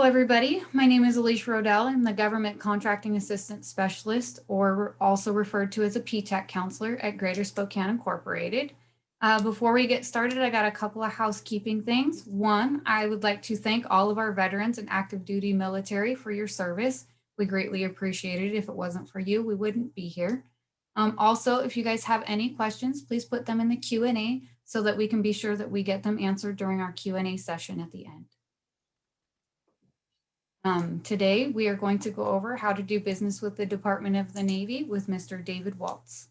everybody. My name is Alicia Rodell. I'm the Government Contracting Assistant Specialist, or also referred to as a PTAC counselor at Greater Spokane Incorporated. Before we get started, I got a couple of housekeeping things. One, I would like to thank all of our veterans and active duty military for your service. We greatly appreciate it. If it wasn't for you, we wouldn't be here. Also, if you guys have any questions, please put them in the Q&A so that we can be sure that we get them answered during our Q&A session at the end. Today, we are going to go over how to do business with the Department of the Navy with Mr. David Waltz.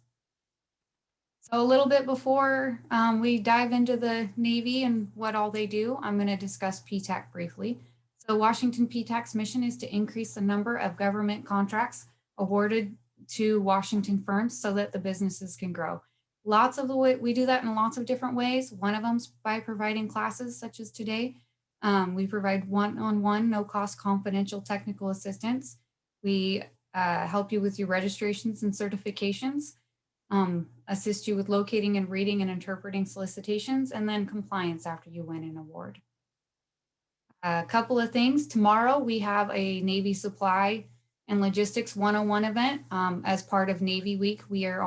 So a little bit before we dive into the Navy and what all they do, I'm going to discuss PTAC briefly. So Washington PTAC's mission is to increase the number of government contracts awarded to Washington firms so that the businesses can grow. Lots of the way we do that in lots of different ways. One of them's by providing classes such as today. We provide one-on-one, no-cost confidential technical assistance. We help you with your registrations and certifications, assist you with locating and reading and interpreting solicitations, and then compliance after you win an award. A couple of things. Tomorrow, we have a Navy Supply and Logistics 101 event as part of Navy Week. We're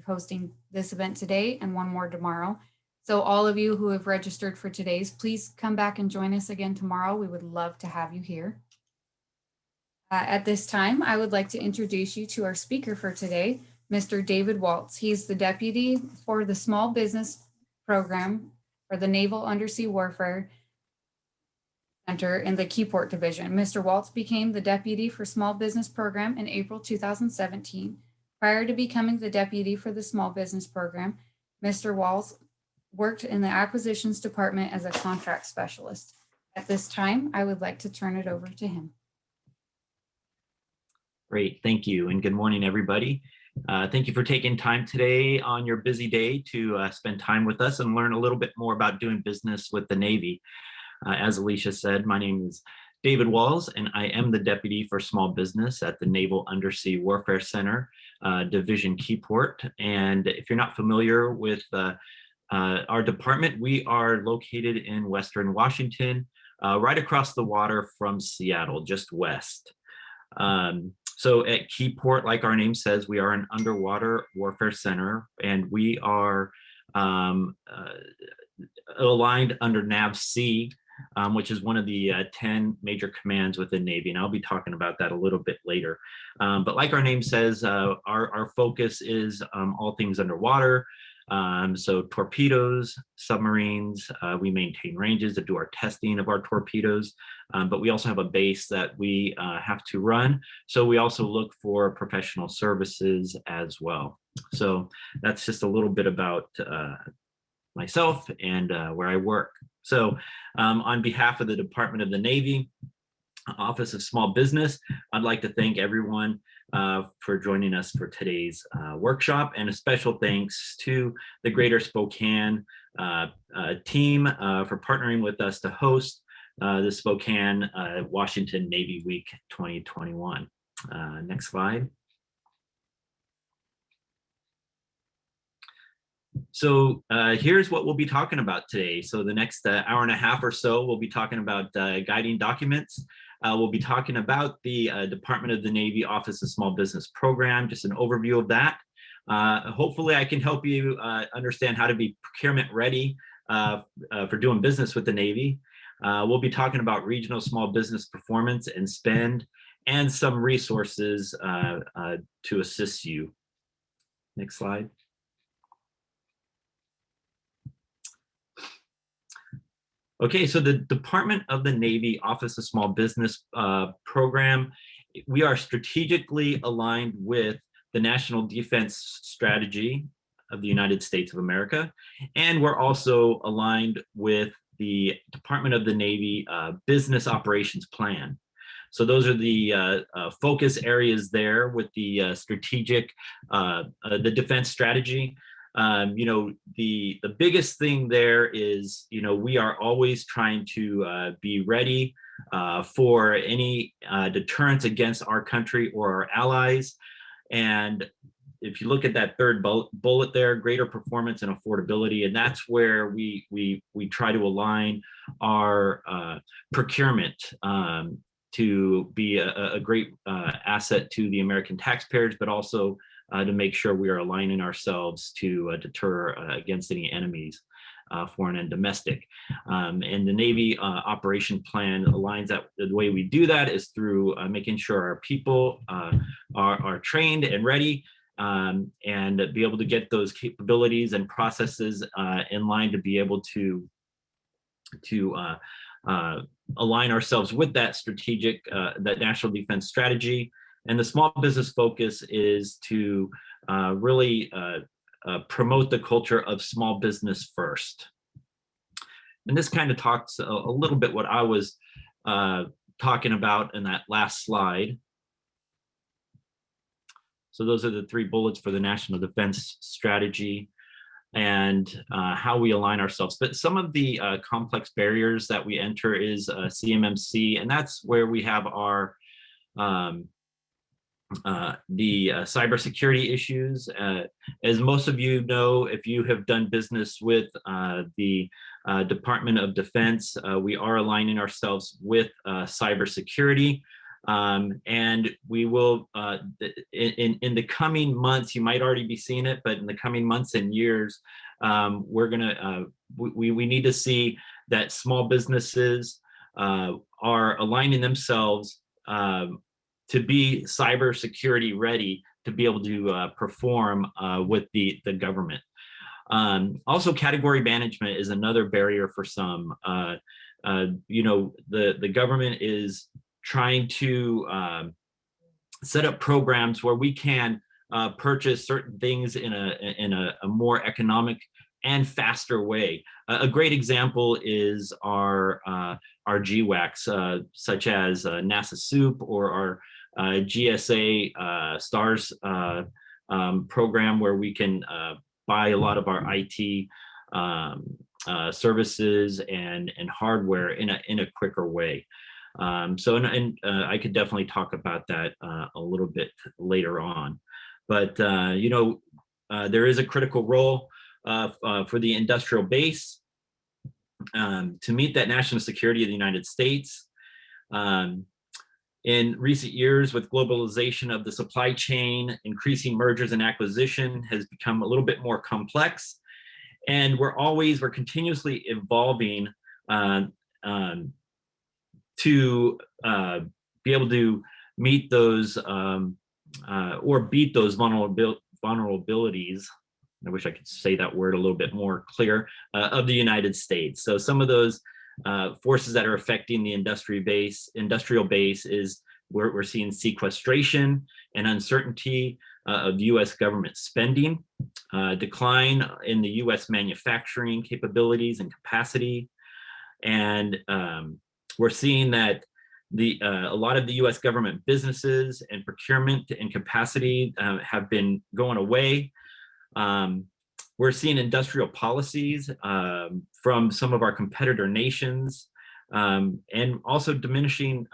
hosting this event today and one more tomorrow. So all of you who have registered for today's, please come back and join us again tomorrow. We would love to have you here. At this time, I would like to introduce you to our speaker for today, Mr. David Waltz. He's the Deputy for the Small Business Program for the Naval Undersea Warfare Center in the Seaport Division. Mr. Waltz became the Deputy for Small Business Program in April 2017. Prior to becoming the Deputy for the Small Business Program, Mr. Waltz worked in the acquisitions department as a contract specialist. At this time, I would like to turn it over to him. Great, thank you, and good morning, everybody. Thank you for taking time today on your busy day to spend time with us and learn a little bit more about doing business with the Navy. As Alicia said, my name is David Walls, and I am the Deputy for Small Business at the Naval Undersea Warfare Center, Division Seaport. And if you're not familiar with our department, we are located in Western Washington, right across the water from Seattle, just west. So at Seaport, like our name says, we are an underwater warfare center, and we are aligned under NAVC, which is one of the 10 major commands within Navy, and I'll be talking about that a little bit later. But like our name says, our focus is all things underwater. So torpedoes, submarines, we maintain ranges to do our testing of our torpedoes, but we also have a base that we have to run. So we also look for professional services as well. So that's just a little bit about myself and where I work. So on behalf of the Department of the Navy, Office of Small Business, I'd like to thank everyone for joining us for today's workshop, and a special thanks to the Greater Spokane team for partnering with us to host the Spokane Washington Navy Week 2021. Next slide. So here's what we'll be talking about today. So the next hour and a half or so, we'll be talking about guiding documents. We'll be talking about the Department of the Navy Office of Small Business Program, just an overview of that. Hopefully I can help you understand how to be procurement ready for doing business with the Navy. We'll be talking about regional small business performance and spend, and some resources to assist you. Next slide. Okay, so the Department of the Navy Office of Small Business Program, we are strategically aligned with the National Defense Strategy of the United States of America, and we're also aligned with the Department of the Navy Business Operations Plan. So those are the focus areas there with the strategic, the defense strategy. You know, the biggest thing there is, you know, we are always trying to be ready for any deterrence against our country or our allies. And if you look at that third bullet there, greater performance and affordability, and that's where we try to align our procurement to be a great asset to the American taxpayers, but also to make sure we are aligning ourselves to deter against any enemies, foreign and domestic. And the Navy operation plan aligns that. The way we do that is through making sure our people are trained and ready, and be able to get those capabilities and processes in line to be able to align ourselves with that strategic, that national defense strategy. And the small business focus is to really promote the culture of small business first. And this kind of talks a little bit what I was talking about in that last slide. So those are the 3 bullets for the national defense strategy and how we align ourselves. But some of the complex barriers that we enter is CMMC, and that's where we have our cybersecurity issues. As most of you know, if you have done business with the Department of Defense, we are aligning ourselves with cybersecurity. And we will, in the coming months, you might already be seeing it, but in the coming months and years, we're gonna, we need to see that small businesses are aligning themselves to be cybersecurity ready to be able to perform with the government. Also, category management is another barrier for some. You know, the government is trying to set up programs where we can purchase certain things in a more economic and faster way. A great example is our GWACs, such as NASA SOUP or our GSA STARS program, where we can buy a lot of our IT services and hardware in a quicker way. So I could definitely talk about that a little bit later on. But you know, there is a critical role for the industrial base to meet that national security of the United States. In recent years, with globalization of the supply chain, increasing mergers and acquisition has become a little bit more complex, and we're continuously evolving to be able to meet those or beat those vulnerabilities. I wish I could say that word a little bit more clear, of the United States. So some of those forces that are affecting the industrial base is we're seeing sequestration and uncertainty of US government spending, decline in the US manufacturing capabilities and capacity. And we're seeing that a lot of the US government businesses and procurement and capacity have been going away. We're seeing industrial policies from some of our competitor nations, and also diminishing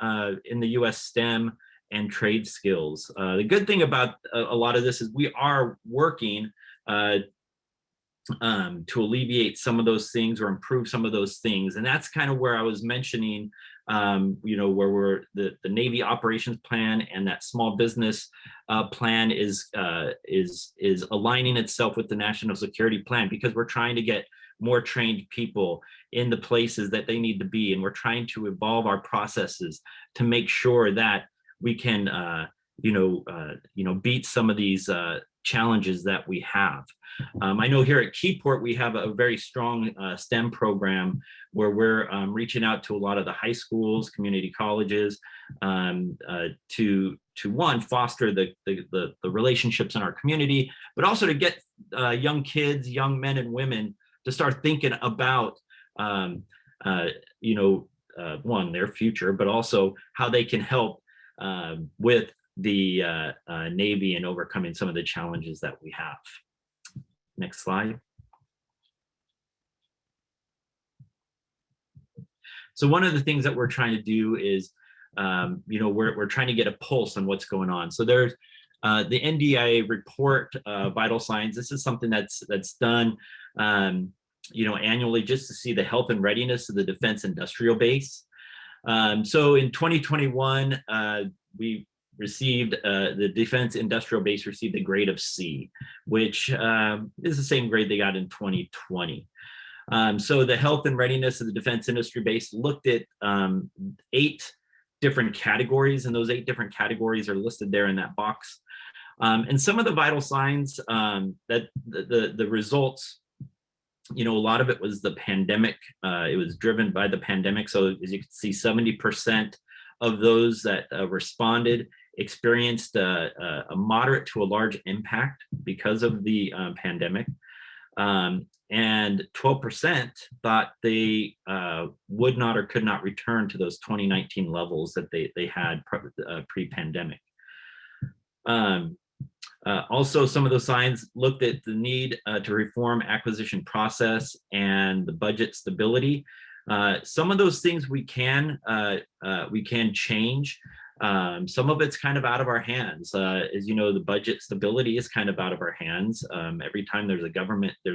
in the US STEM and trade skills. The good thing about a lot of this is we are working to alleviate some of those things or improve some of those things. And that's kind of where I was mentioning, you know, where we're the Navy operations plan and that small business plan is aligning itself with the national security plan, because we're trying to get more trained people in the places that they need to be. And we're trying to evolve our processes to make sure that we can, beat some of these challenges that we have. I know here at Keyport, we have a very strong STEM program where we're reaching out to a lot of the high schools, community colleges, to one, foster the relationships in our community, but also to get young kids, young men and women to start thinking about, one, their future, but also how they can help with the Navy and overcoming some of the challenges that we have. Next slide. So one of the things that we're trying to do is, we're trying to get a pulse on what's going on. So there's The NDIA report, vital signs. This is something that's done, annually, just to see the health and readiness of the defense industrial base. So in 2021, we received, the defense industrial base received a grade of C, which is the same grade they got in 2020. So the health and readiness of the defense industry base looked at 8 different categories, and those 8 different categories are listed there in that box. And some of the vital signs, that the results, a lot of it was the pandemic. It was driven by the pandemic. So as you can see, 70% of those that responded experienced a moderate to a large impact because of the pandemic. And 12% thought they would not or could not return to those 2019 levels that they had pre-pandemic. Also, some of those signs looked at the need to reform acquisition process and the budget stability. Some of those things we can change. Some of it's kind of out of our hands. As you know, the budget stability is kind of out of our hands. Every time there's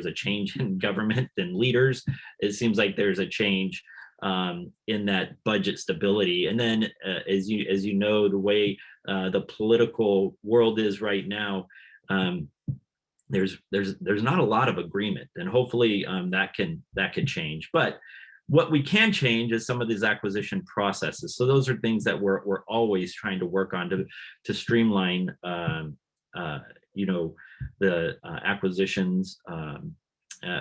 a change in government and leaders, it seems like there's a change in that budget stability. And then, as you know, the way the political world is right now, there's not a lot of agreement, and hopefully that can change. But what we can change is some of these acquisition processes. So those are things that we're always trying to work on to streamline, the acquisitions,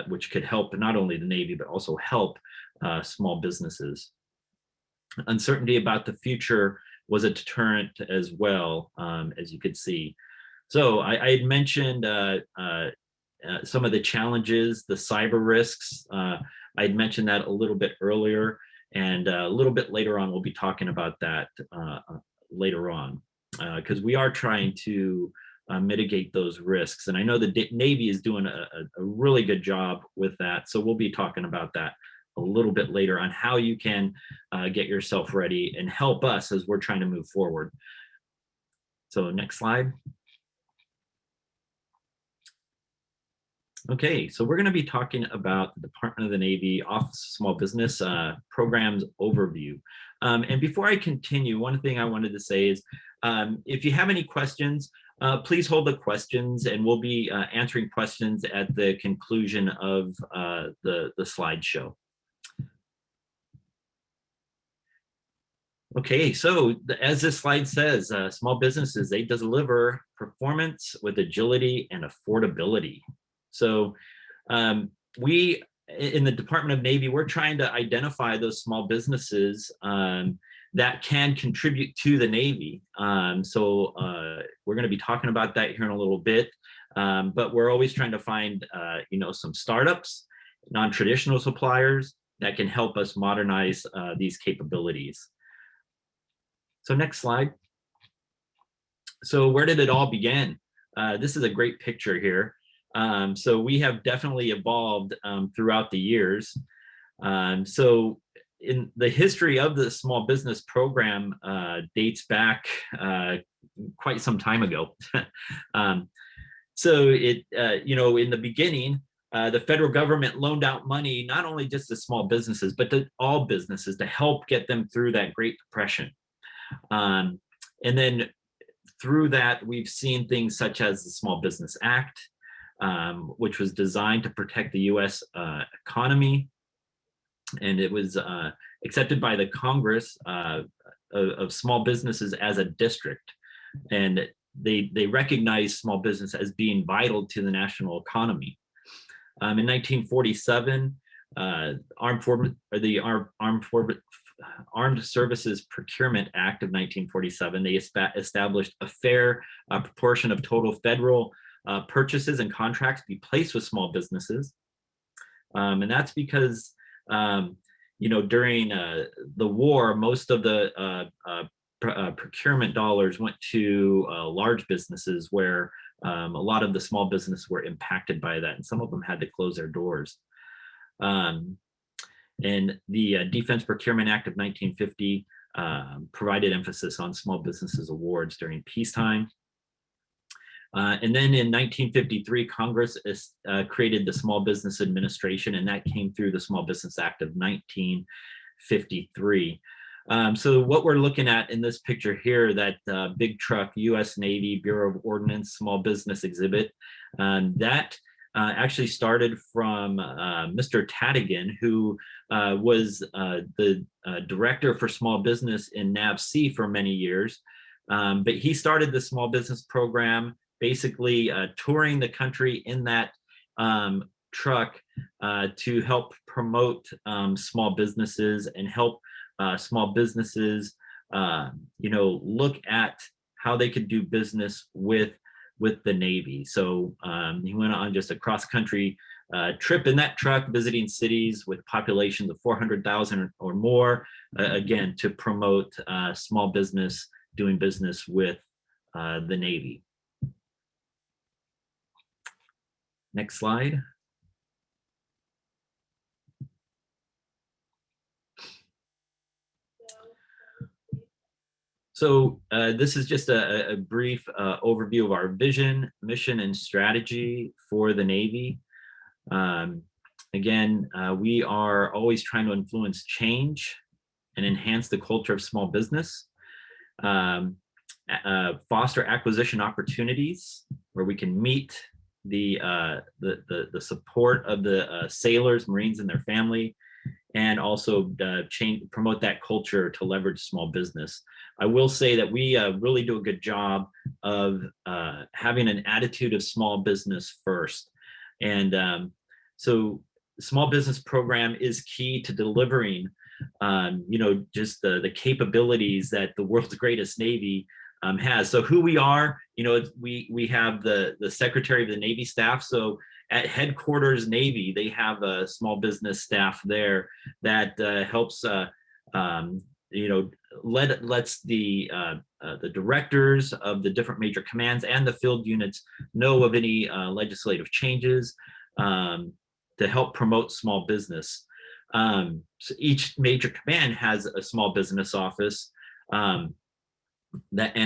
which could help not only the Navy, but also help small businesses. Uncertainty about the future was a deterrent as well, as you could see. So I had mentioned some of the challenges, the cyber risks. I'd mentioned that a little bit earlier, and a little bit later on, we'll be talking about that later on, because we are trying to mitigate those risks. And I know the Navy is doing a really good job with that. So we'll be talking about that a little bit later on how you can get yourself ready and help us as we're trying to move forward. So next slide. Okay, so we're going to be talking about the Department of the Navy Office of Small Business Programs Overview. And before I continue, one thing I wanted to say is, if you have any questions, please hold the questions, and we'll be answering questions at the conclusion of the slideshow. Okay, so as this slide says, small businesses, they deliver performance with agility and affordability. So we in the Department of Navy, we're trying to identify those small businesses that can contribute to the Navy. So we're going to be talking about that here in a little bit, but we're always trying to find some startups, non-traditional suppliers that can help us modernize these capabilities. So next slide. So where did it all begin? This is a great picture here. So we have definitely evolved throughout the years. So in the history of the small business program dates back quite some time ago. So it, in the beginning, the federal government loaned out money, not only just to small businesses, but to all businesses to help get them through that Great Depression. And then through that, we've seen things such as the Small Business Act, which was designed to protect the U.S. Economy. And it was accepted by the Congress of small businesses as a district. And they recognized small business as being vital to the national economy. In 1947, Armed Services Procurement Act of 1947, they established a fair proportion of total federal purchases and contracts be placed with small businesses. And that's because, during the war, most of the procurement dollars went to large businesses where a lot of the small business were impacted by that, and some of them had to close their doors. And the Defense Procurement Act of 1950 provided emphasis on small businesses awards during peacetime. And then in 1953, Congress created the Small Business Administration, and that came through the Small Business Act of 1953. So what we're looking at in this picture here, that big truck, U.S. Navy Bureau of Ordnance Small Business Exhibit, that actually started from Mr. Tadigan, who was the director for small business in NAVC for many years. But he started the small business program, basically touring the country in that truck to help promote small businesses and help small businesses, look at how they could do business with the Navy. So he went on just a cross-country trip in that truck, visiting cities with populations of 400,000 or more, again, to promote small business doing business with the Navy. Next slide. So this is just a brief overview of our vision, mission, and strategy for the Navy. Again, we are always trying to influence change and enhance the culture of small business, foster acquisition opportunities where we can meet the support of the sailors, Marines, and their family, and also promote that culture to leverage small business. I will say that we really do a good job of having an attitude of small business first. And so small business program is key to delivering, just the capabilities that the world's greatest Navy has. So who we are, we have the Secretary of the Navy staff. So at headquarters Navy, they have a small business staff there that helps, lets the directors of the different major commands and the field units know of any legislative changes to help promote small business. So each major command has a small business office, and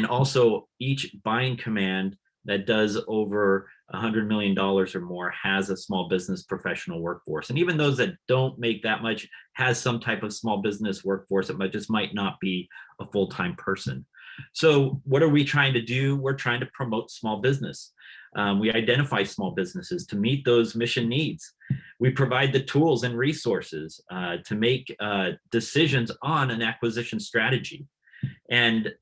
also each buying command that does over $100 million or more has a small business professional workforce. And even those that don't make that much has some type of small business workforce. It just might not be a full-time person. So what are we trying to do? We're trying to promote small business. We identify small businesses to meet those mission needs. We provide the tools and resources to make decisions on an acquisition strategy. And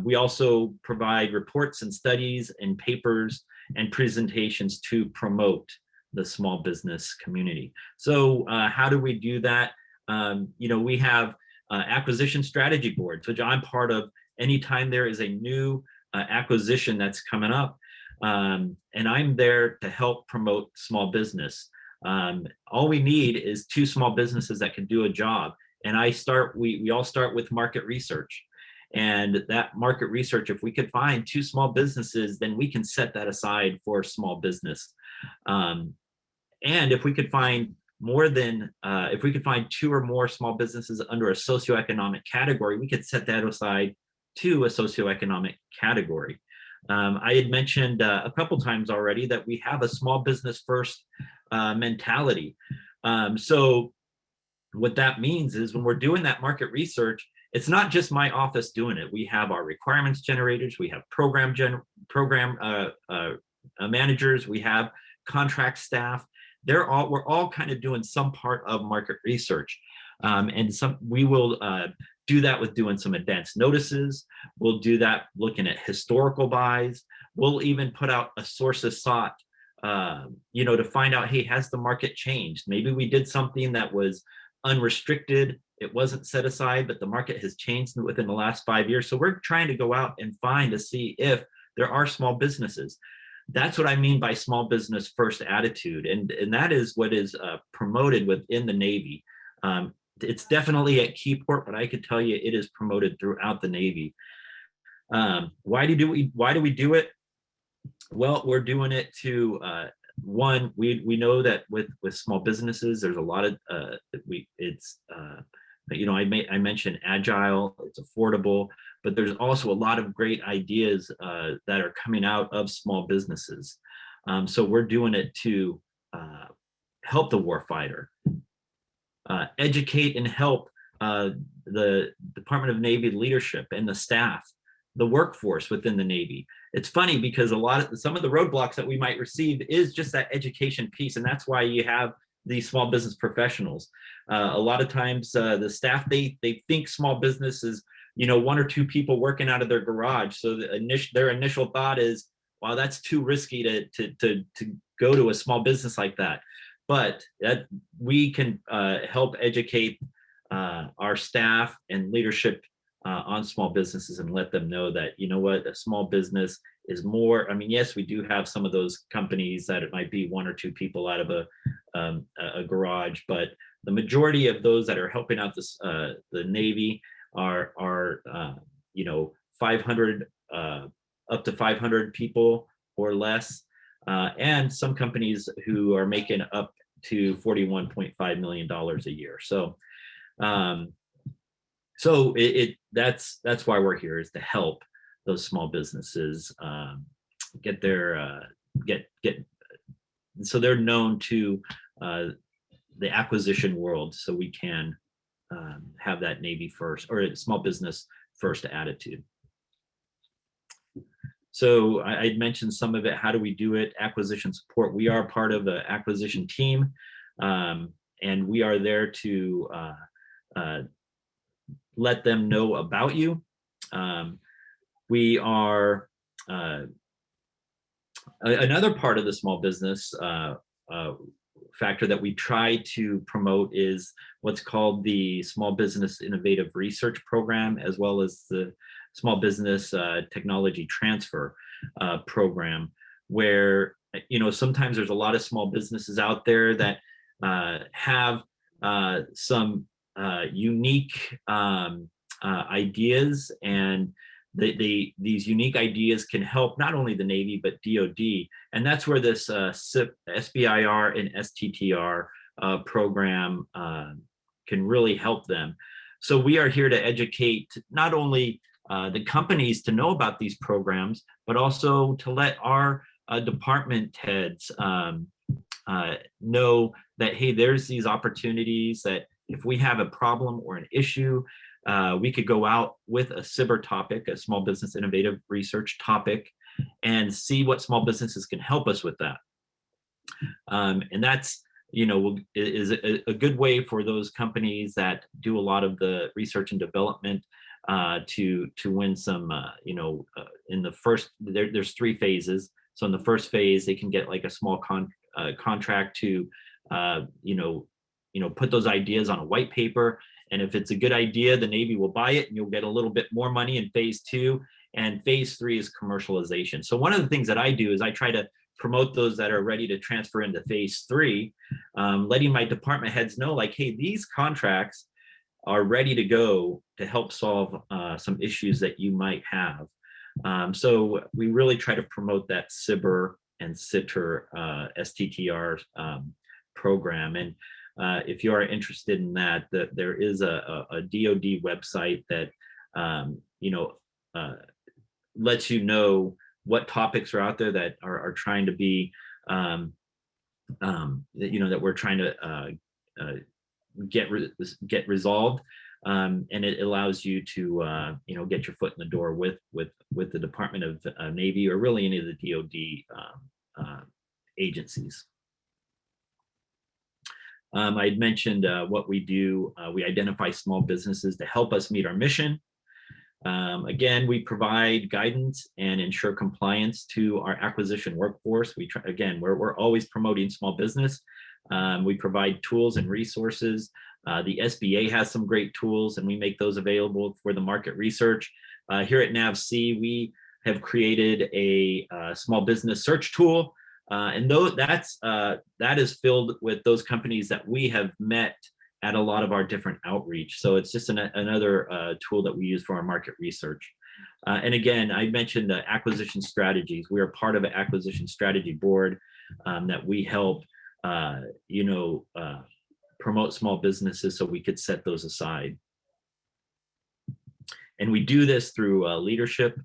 we also provide reports and studies and papers and presentations to promote the small business community. So how do we do that? We have acquisition strategy boards, which I'm part of. Anytime there is a new acquisition that's coming up, and I'm there to help promote small business. All we need is 2 small businesses that can do a job. And we all start with market research. And that market research, if we could find 2 small businesses, then we can set that aside for small business. And if we could find if we could find 2 or more small businesses under a socioeconomic category, we could set that aside to a socioeconomic category. I had mentioned a couple times already that we have a small business first mentality. So what that means is when we're doing that market research, it's not just my office doing it. We have our requirements generators, we have program managers, we have contract staff. We're all kind of doing some part of market research. And we will do that with doing some advanced notices. We'll do that looking at historical buys. We'll even put out a sources sought, to find out, hey, has the market changed? Maybe we did something that was unrestricted. It wasn't set aside, but the market has changed within the last 5 years. So we're trying to go out and find to see if there are small businesses. That's what I mean by small business first attitude. And that is what is promoted within the Navy. It's definitely at Keyport, but I could tell you it is promoted throughout the Navy. Why do we do it? Well, we're doing it to one, we know that with small businesses, there's a lot of I mentioned agile, it's affordable, but there's also a lot of great ideas that are coming out of small businesses. So we're doing it to help the warfighter, educate and help the Department of Navy leadership and the staff, the workforce within the Navy. It's funny because some of the roadblocks that we might receive is just that education piece, and that's why you have these small business professionals. A lot of times, the staff they think small business is one or two people working out of their garage. So their initial thought is, wow, that's too risky to go to a small business like that. But that we can help educate our staff and leadership on small businesses and let them know that, what, a small business is more. I mean, yes, we do have some of those companies that it might be one or two people out of a garage, but the majority of those that are helping out the Navy are 500 up to 500 people or less, and some companies who are making up to $41.5 million a year. So that's why we're here, is to help those small businesses get their so they're known to the acquisition world, so we can have that Navy first or small business first attitude. So I mentioned some of it. How do we do it? Acquisition support. We are part of the acquisition team, and we are there to let them know about you. We are another part of the small business factor that we try to promote is what's called the Small Business Innovative Research Program, as well as the Small Business Technology Transfer Program, where sometimes there's a lot of small businesses out there that have some unique ideas, and these unique ideas can help not only the Navy but DoD, and that's where this SBIR and STTR program can really help them. So we are here to educate not only the companies to know about these programs, but also to let our department heads know that, hey, there's these opportunities that if we have a problem or an issue, we could go out with a SIBR topic, a Small Business Innovative Research topic, and see what small businesses can help us with that. And that's, is a good way for those companies that do a lot of the research and development to win some, in the first, there's 3 phases. So in the first phase, they can get like a small contract to, put those ideas on a white paper. And if it's a good idea, the Navy will buy it and you'll get a little bit more money in phase 2. And phase 3 is commercialization. So one of the things that I do is I try to promote those that are ready to transfer into phase 3, letting my department heads know, like, hey, these contracts are ready to go to help solve some issues that you might have. So we really try to promote that SIBR and SITR, STTR program. And if you are interested in that, there is a DoD website that lets you know what topics are out there that are trying to be that we're trying to get resolved, and it allows you to get your foot in the door with the Department of Navy, or really any of the DoD agencies. I'd mentioned what we do. We identify small businesses to help us meet our mission. Again, we provide guidance and ensure compliance to our acquisition workforce. We're always promoting small business. We provide tools and resources. The SBA has some great tools, and we make those available for the market research. Here at NAVC, we have created a small business search tool. And that is filled with those companies that we have met at a lot of our different outreach. So it's just another tool that we use for our market research. And again, I mentioned the acquisition strategies. We are part of an acquisition strategy board that we help, promote small businesses, so we could set those aside. And we do this through leadership,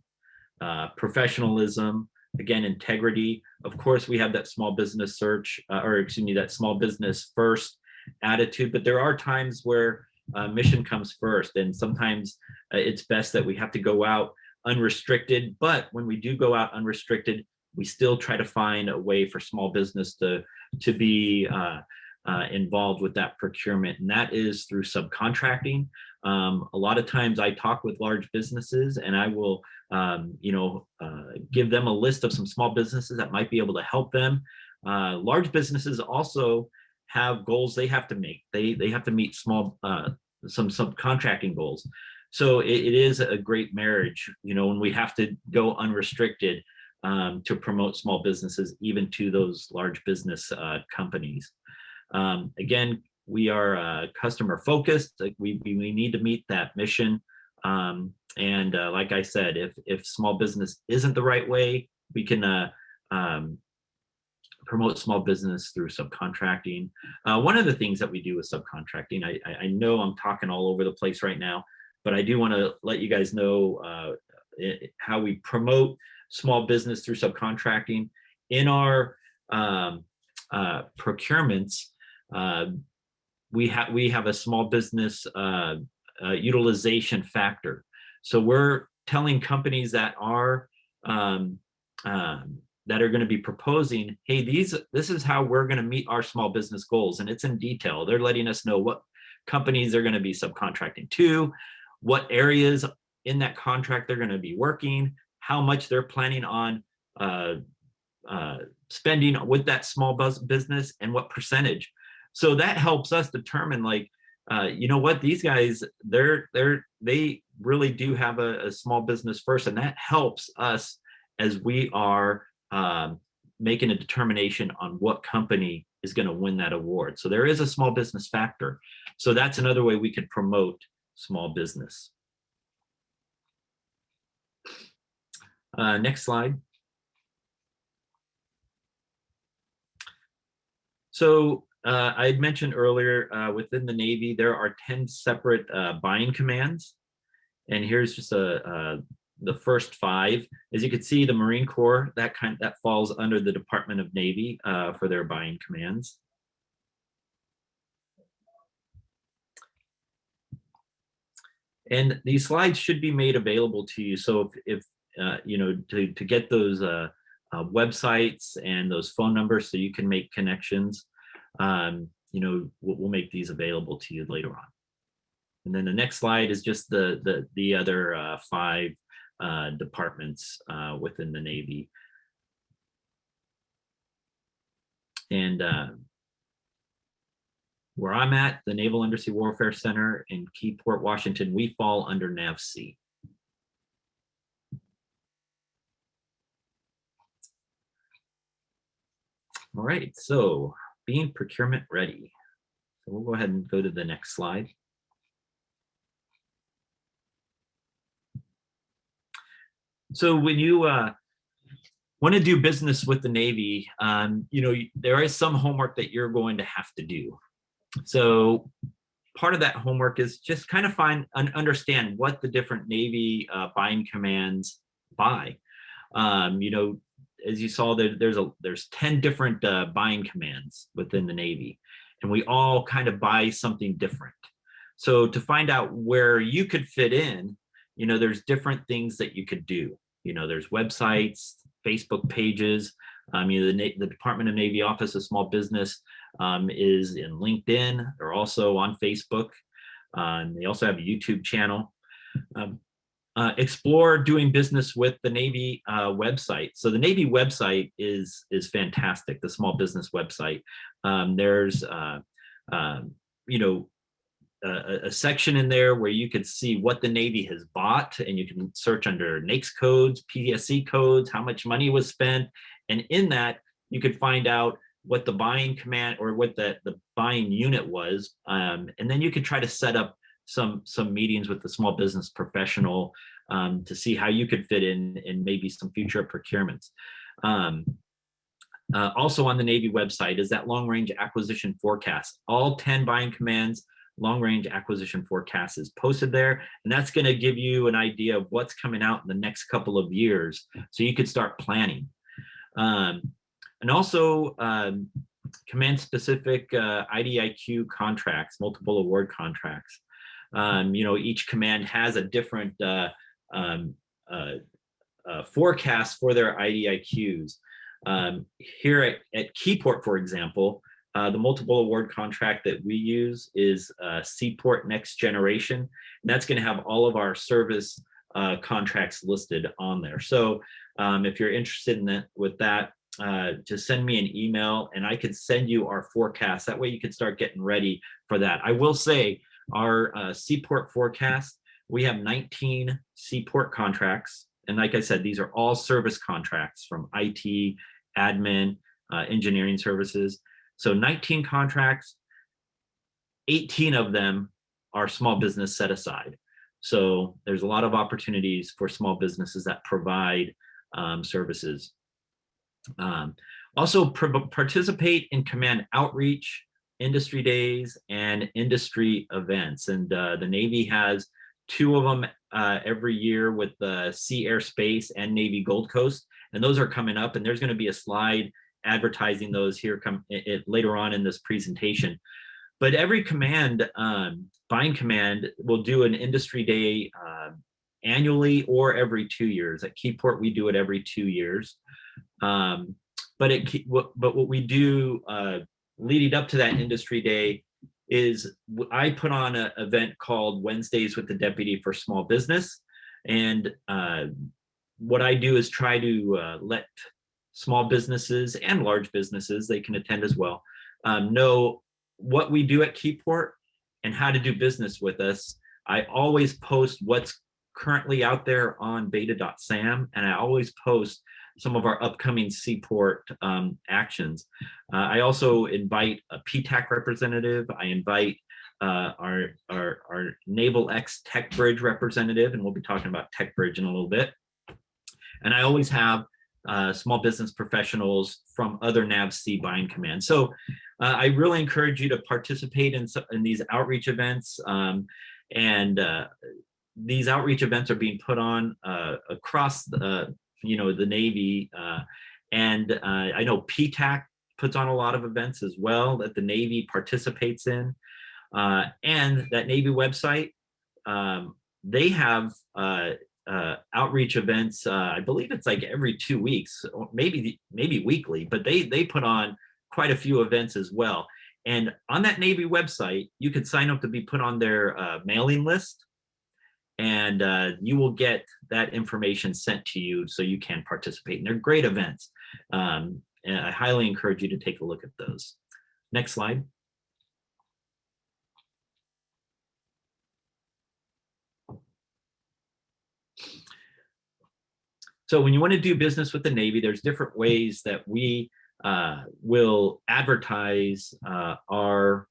professionalism, again, integrity. Of course, we have that small business search, that small business first attitude, but there are times where mission comes first. And sometimes it's best that we have to go out unrestricted. But when we do go out unrestricted, we still try to find a way for small business to be involved with that procurement. And that is through subcontracting. A lot of times I talk with large businesses, and I will give them a list of some small businesses that might be able to help them. Large businesses also have goals they have to make. They have to meet some subcontracting goals. So it is a great marriage, when we have to go unrestricted to promote small businesses, even to those large business companies. Again, we are customer focused. Like we need to meet that mission. And like I said, if small business isn't the right way, we can promote small business through subcontracting. One of the things that we do with subcontracting, I know I'm talking all over the place right now, but I do want to let you guys know how we promote small business through subcontracting. In our procurements, we have a small business utilization factor. So we're telling companies that are going to be proposing, hey, this is how we're going to meet our small business goals, and it's in detail. They're letting us know what companies they're going to be subcontracting to, what areas in that contract they're going to be working, how much they're planning on spending with that small business, and what percentage. So that helps us determine, like, what, these guys, they really do have a small business first, and that helps us as we are making a determination on what company is going to win that award. So there is a small business factor. So that's another way we could promote small business. Next slide. So I had mentioned earlier, within the Navy, there are 10 separate buying commands. And here's just the first 5. As you can see, the Marine Corps, that falls under the Department of Navy for their buying commands. And these slides should be made available to you. So if to get those websites and those phone numbers so you can make connections, we'll make these available to you later on. And then the next slide is just the other 5 departments within the Navy. And where I'm at, the Naval Undersea Warfare Center in Seaport, Washington, we fall under NAVC. All right, so being procurement ready. So we'll go ahead and go to the next slide. So when you want to do business with the Navy, there is some homework that you're going to have to do. So part of that homework is just kind of understand what the different Navy buying commands buy. As you saw, there's 10 different buying commands within the Navy, and we all kind of buy something different. So to find out where you could fit in, there's different things that you could do. There's websites, Facebook pages. The Department of Navy Office of Small Business is in LinkedIn. They're also on Facebook. They also have a YouTube channel. Explore doing business with the Navy website. So the Navy website is fantastic, the small business website. There's a section in there where you could see what the Navy has bought, and you can search under NAICS codes, PTSC codes, how much money was spent. And in that, you could find out what the buying command or what the buying unit was. And then you could try to set up some meetings with the small business professional to see how you could fit in maybe some future procurements. Also on the Navy website is that long-range acquisition forecast. All 10 buying commands long-range acquisition forecast is posted there, and that's going to give you an idea of what's coming out in the next couple of years, so you could start planning. And also command-specific IDIQ contracts, multiple award contracts. Each command has a different forecast for their IDIQs. Here at Seaport, for example, the multiple award contract that we use is Seaport Next Generation. And that's going to have all of our service contracts listed on there. So if you're interested in that, just send me an email and I could send you our forecast. That way you could start getting ready for that. I will say our Seaport forecast, we have 19 Seaport contracts. And like I said, these are all service contracts from IT, admin, engineering services. So 19 contracts, 18 of them are small business set aside. So there's a lot of opportunities for small businesses that provide services. Also participate in command outreach, industry days, and industry events. And the Navy has 2 of them every year with the Sea, Air, Space, and Navy Gold Coast. And those are coming up, and there's going to be a slide advertising those here later on in this presentation. But every command, buying command, will do an industry day annually or every 2 years. At Seaport, we do it every 2 years. But what we do leading up to that industry day is I put on an event called Wednesdays with the Deputy for Small Business. And what I do is try to let small businesses and large businesses, they can attend as well, know what we do at Seaport and how to do business with us. I always post what's currently out there on beta.sam, and I always post some of our upcoming Seaport actions. I also invite a PTAC representative. I invite our Naval X Tech Bridge representative, and we'll be talking about Tech Bridge in a little bit. And I always have small business professionals from other NAVSEA buying commands. So I really encourage you to participate in these outreach events. These outreach events are being put on across the Navy. I know PTAC puts on a lot of events as well that the Navy participates in. And that Navy website, they have outreach events. I believe it's like every 2 weeks, or maybe weekly, but they put on quite a few events as well. And on that Navy website, you could sign up to be put on their mailing list, and you will get that information sent to you so you can participate. And they're great events. And I highly encourage you to take a look at those. Next slide. So when you want to do business with the Navy, there's different ways that we will advertise our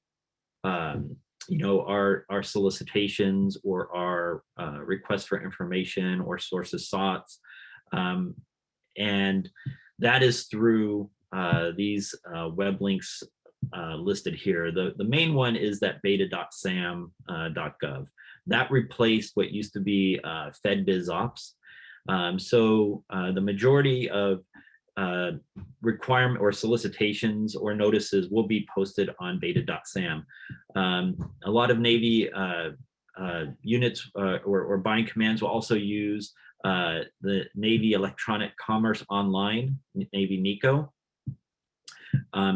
solicitations or our requests for information or sources sought. And that is through these web links listed here. The main one is that beta.sam.gov. That replaced what used to be FedBizOps. So the majority of requirement or solicitations or notices will be posted on beta.sam. A lot of Navy units or buying commands will also use the Navy Electronic Commerce Online, Navy NECO.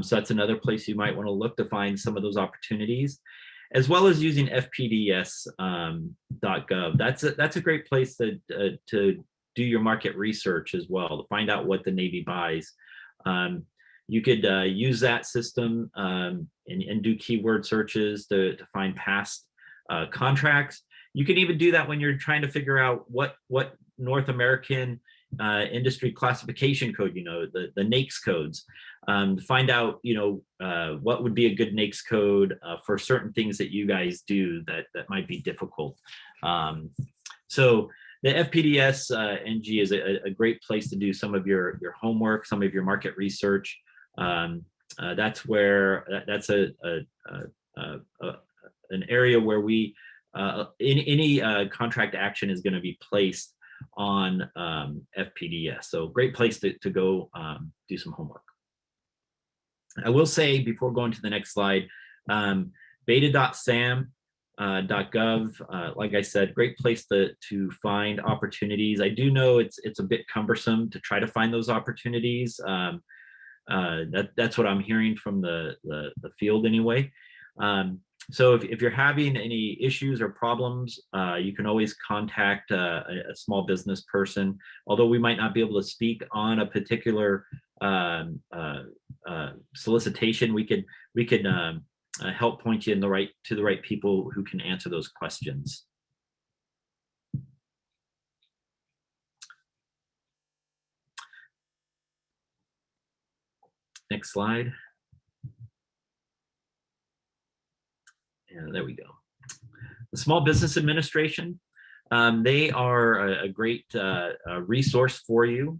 So that's another place you might want to look to find some of those opportunities, as well as using fpds.gov. That's a great place to do your market research as well, to find out what the Navy buys. You could use that system and do keyword searches to find past contracts. You can even do that when you're trying to figure out what North American industry classification code, the NAICS codes. Find out, what would be a good NAICS code for certain things that you guys do that might be difficult. So the FPDS NG is a great place to do some of your homework, some of your market research. That's where that's an area where we any contract action is going to be placed on FPDS. So great place to go do some homework. I will say before going to the next slide, beta.sam.gov, like I said, great place to find opportunities. I do know it's a bit cumbersome to try to find those opportunities. That's what I'm hearing from the field anyway. So if you're having any issues or problems, you can always contact a small business person. Although we might not be able to speak on a particular solicitation, we could help point you in to the right people who can answer those questions. Next slide. And there we go. The Small Business Administration, they are a great resource for you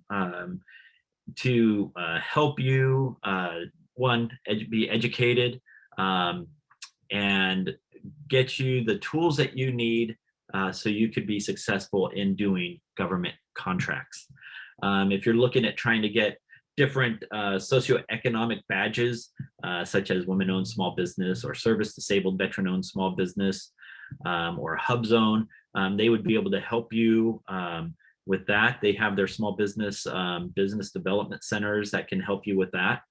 to help you, one, be educated and get you the tools that you need so you could be successful in doing government contracts. If you're looking at trying to get different socioeconomic badges, such as women-owned small business or service-disabled veteran-owned small business or hub zone, they would be able to help you with that. They have their small business business development centers that can help you with that.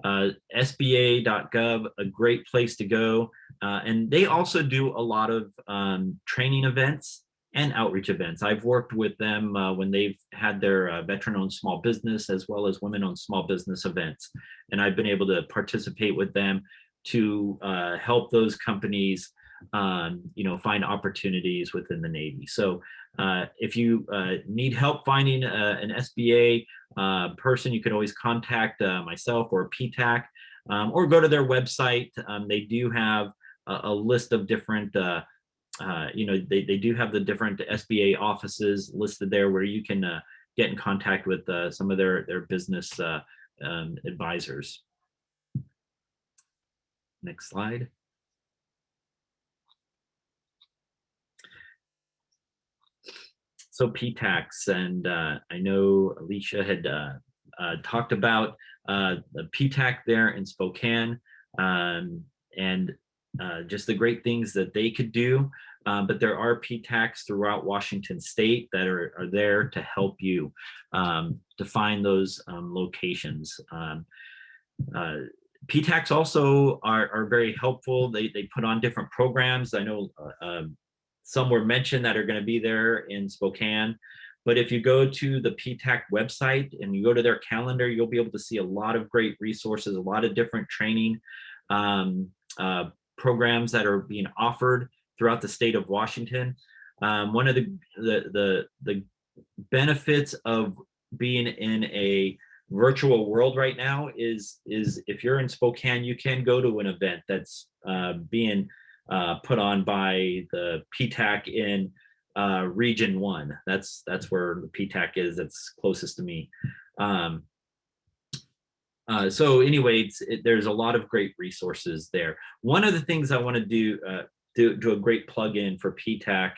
SBA.gov, a great place to go. And they also do a lot of training events and outreach events. I've worked with them when they've had their veteran-owned small business as well as women-owned small business events. And I've been able to participate with them to help those companies find opportunities within the Navy. So if you need help finding an SBA person, you can always contact myself or PTAC or go to their website. They do have a list of different, they do have the different SBA offices listed there where you can get in contact with some of their business advisors. Next slide. So PTACs, and I know Alicia had talked about the PTAC there in Spokane and just the great things that they could do. But there are PTACs throughout Washington State that are there to help you to find those locations. PTACs also are very helpful. They put on different programs. I know some were mentioned that are going to be there in Spokane. But if you go to the PTAC website and you go to their calendar, you'll be able to see a lot of great resources, a lot of different training programs that are being offered throughout the state of Washington. One of the benefits of being in a virtual world right now is if you're in Spokane, you can go to an event that's being put on by the PTAC in Region 1. That's where the PTAC is. That's closest to me. So anyway, there's a lot of great resources there. One of the things I want to do a great plug-in for PTAC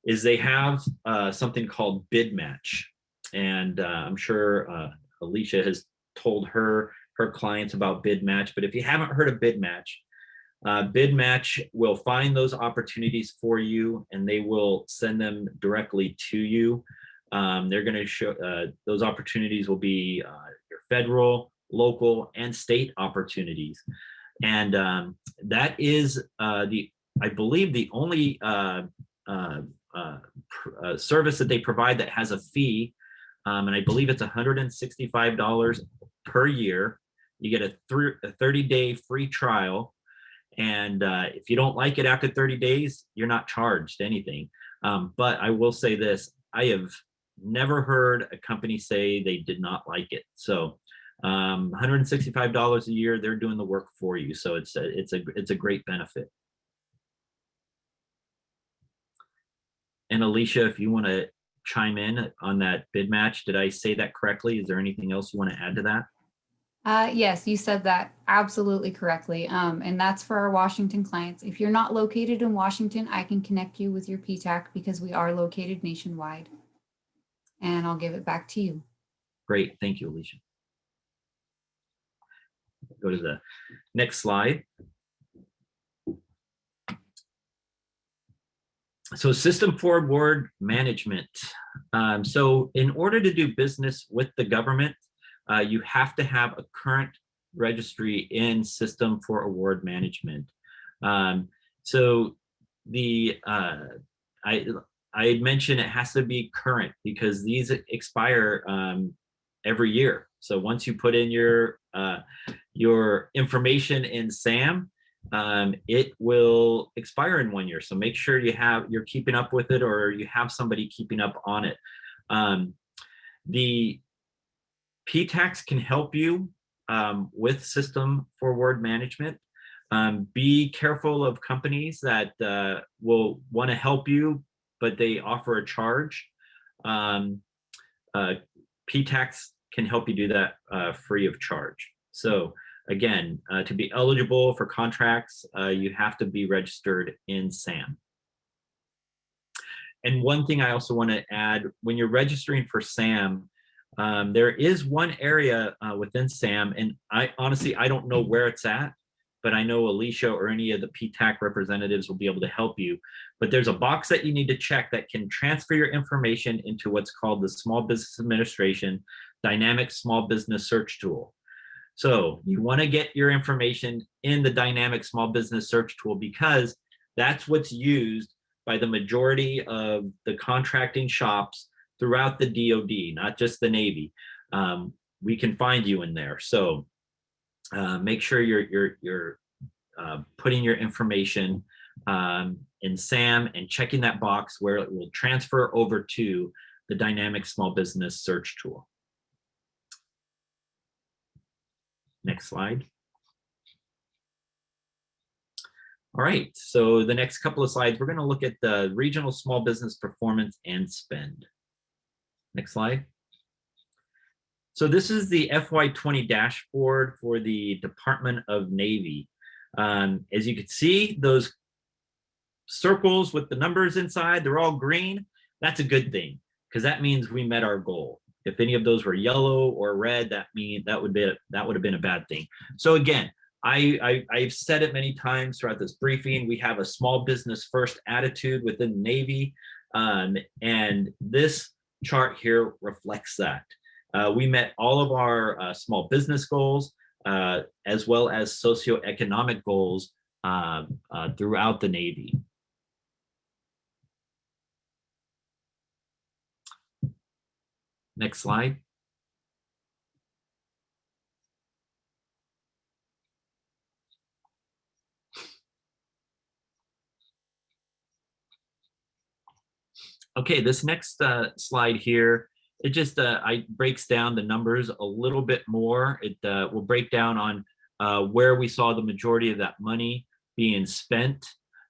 is they have something called Bid Match. And I'm sure Alicia has told her clients about Bid Match, but if you haven't heard of Bid Match will find those opportunities for you and they will send them directly to you. They're going to show those opportunities will be your federal, local, and state opportunities. And that is I believe the only service that they provide that has a fee. And I believe it's $165 per year. You get a 30-day free trial. And if you don't like it after 30 days, you're not charged anything. But I will say this, I have never heard a company say they did not like it. So $165 a year, they're doing the work for you. So it's a great benefit. And Alicia, if you want to chime in on that bid match. Did I say that correctly? Is there anything else you want to add to that? Yes, you said that absolutely correctly. And that's for our Washington clients. If you're not located in Washington, I can connect you with your PTAC because we are located nationwide. And I'll give it back to you. Great, thank you, Alicia. Go to the next slide. So system for award management. So in order to do business with the government, you have to have a current registry in system for award management. So the I had mentioned it has to be current because these expire every year. So once you put in your information in SAM, it will expire in 1 year. So make sure you're keeping up with it, or you have somebody keeping up on it. The PTACs can help you with system for award management. Be careful of companies that will want to help you, but they offer a charge. PTACs can help you do that free of charge. So again, to be eligible for contracts, you have to be registered in SAM. And one thing I also want to add, when you're registering for SAM, there is one area within SAM, and I don't know where it's at, but I know Alicia or any of the PTAC representatives will be able to help you. But there's a box that you need to check that can transfer your information into what's called the Small Business Administration Dynamic Small Business Search Tool. So you want to get your information in the Dynamic Small Business Search Tool because that's what's used by the majority of the contracting shops throughout the DoD, not just the Navy. We can find you in there. So make sure you're putting your information in SAM and checking that box where it will transfer over to the Dynamic Small Business Search Tool. Next slide. All right, so the next couple of slides, we're going to look at the regional small business performance and spend. Next slide. So this is the FY20 dashboard for the Department of Navy. As you can see, those circles with the numbers inside, they're all green. That's a good thing because that means we met our goal. If any of those were yellow or red, that would have been a bad thing. So again, I've said it many times throughout this briefing. We have a small business first attitude within the Navy, and this chart here reflects that. We met all of our small business goals as well as socioeconomic goals throughout the Navy. Next slide. Okay, this next slide here, it just breaks down the numbers a little bit more. It will break down on where we saw the majority of that money being spent.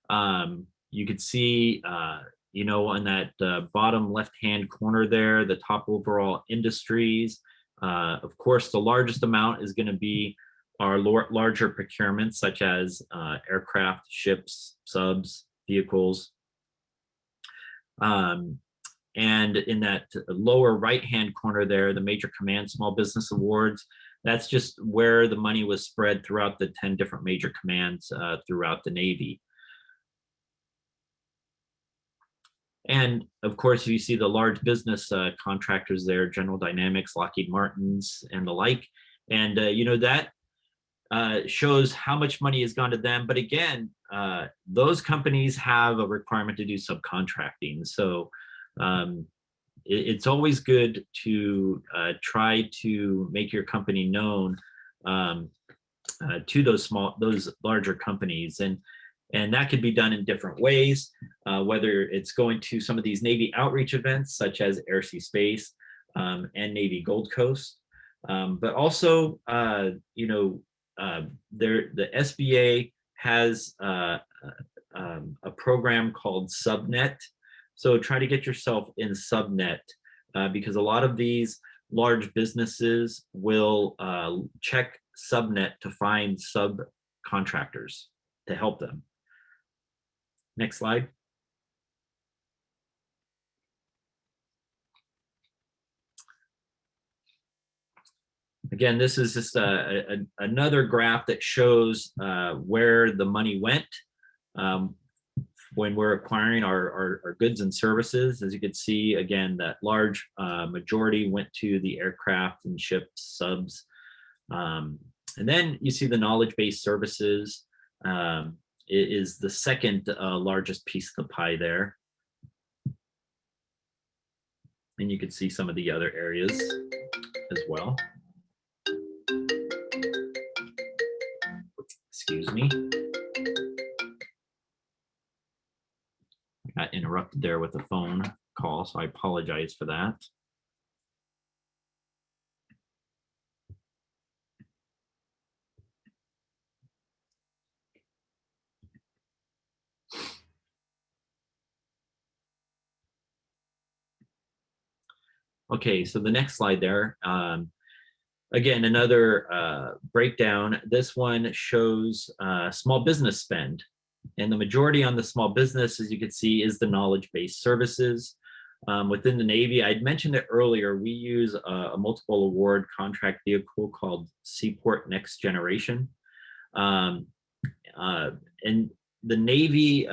You could see, on that bottom left-hand corner there, the top overall industries. Of course, the largest amount is going to be our larger procurements, such as aircraft, ships, subs, vehicles. And in that lower right-hand corner there, the Major Command Small Business Awards, that's just where the money was spread throughout the 10 different major commands throughout the Navy. And of course, you see the large business contractors there, General Dynamics, Lockheed Martin's, and the like. And, that shows how much money has gone to them. But again, those companies have a requirement to do subcontracting. So it's always good to try to make your company known to those larger companies. And that could be done in different ways, whether it's going to some of these Navy outreach events, such as Air Sea Space and Navy Gold Coast. But also, the SBA has a program called Subnet, So try to get yourself in subnet because a lot of these large businesses will check subnet to find subcontractors to help them. Next slide. Again, this is just another graph that shows where the money went when we're acquiring our goods and services. As you can see, again, that large majority went to the aircraft and ships, subs. And then you see the knowledge-based services is the second largest piece of the pie there. And you can see some of the other areas as well. Excuse me. I got interrupted there with a phone call, so I apologize for that. Okay, so the next slide there. Again, another breakdown. This one shows small business spend. And the majority on the small business, as you can see, is the knowledge-based services. Within the Navy, I'd mentioned it earlier, we use a multiple award contract vehicle called Seaport Next Generation. And the Navy,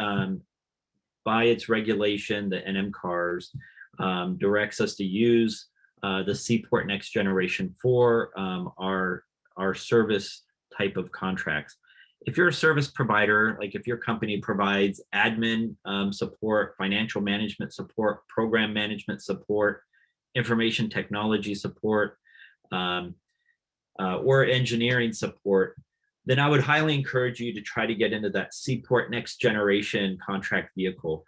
by its regulation, the NMCARS, directs us to use the Seaport Next Generation for our service type of contracts. If you're a service provider, like if your company provides admin support, financial management support, program management support, information technology support, or engineering support, then I would highly encourage you to try to get into that Seaport Next Generation contract vehicle.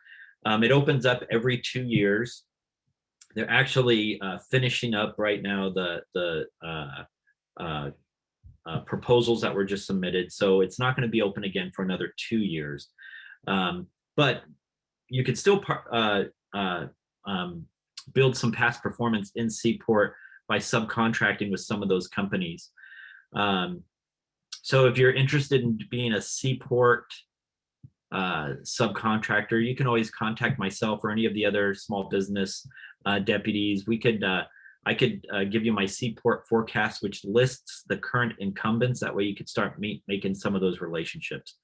It opens up every 2 years. They're actually finishing up right now the proposals that were just submitted. So it's not going to be open again for another 2 years. But you could still build some past performance in Seaport by subcontracting with some of those companies. So if you're interested in being a Seaport subcontractor, you can always contact myself or any of the other small business deputies. I could give you my Seaport forecast, which lists the current incumbents. That way you could start making some of those relationships.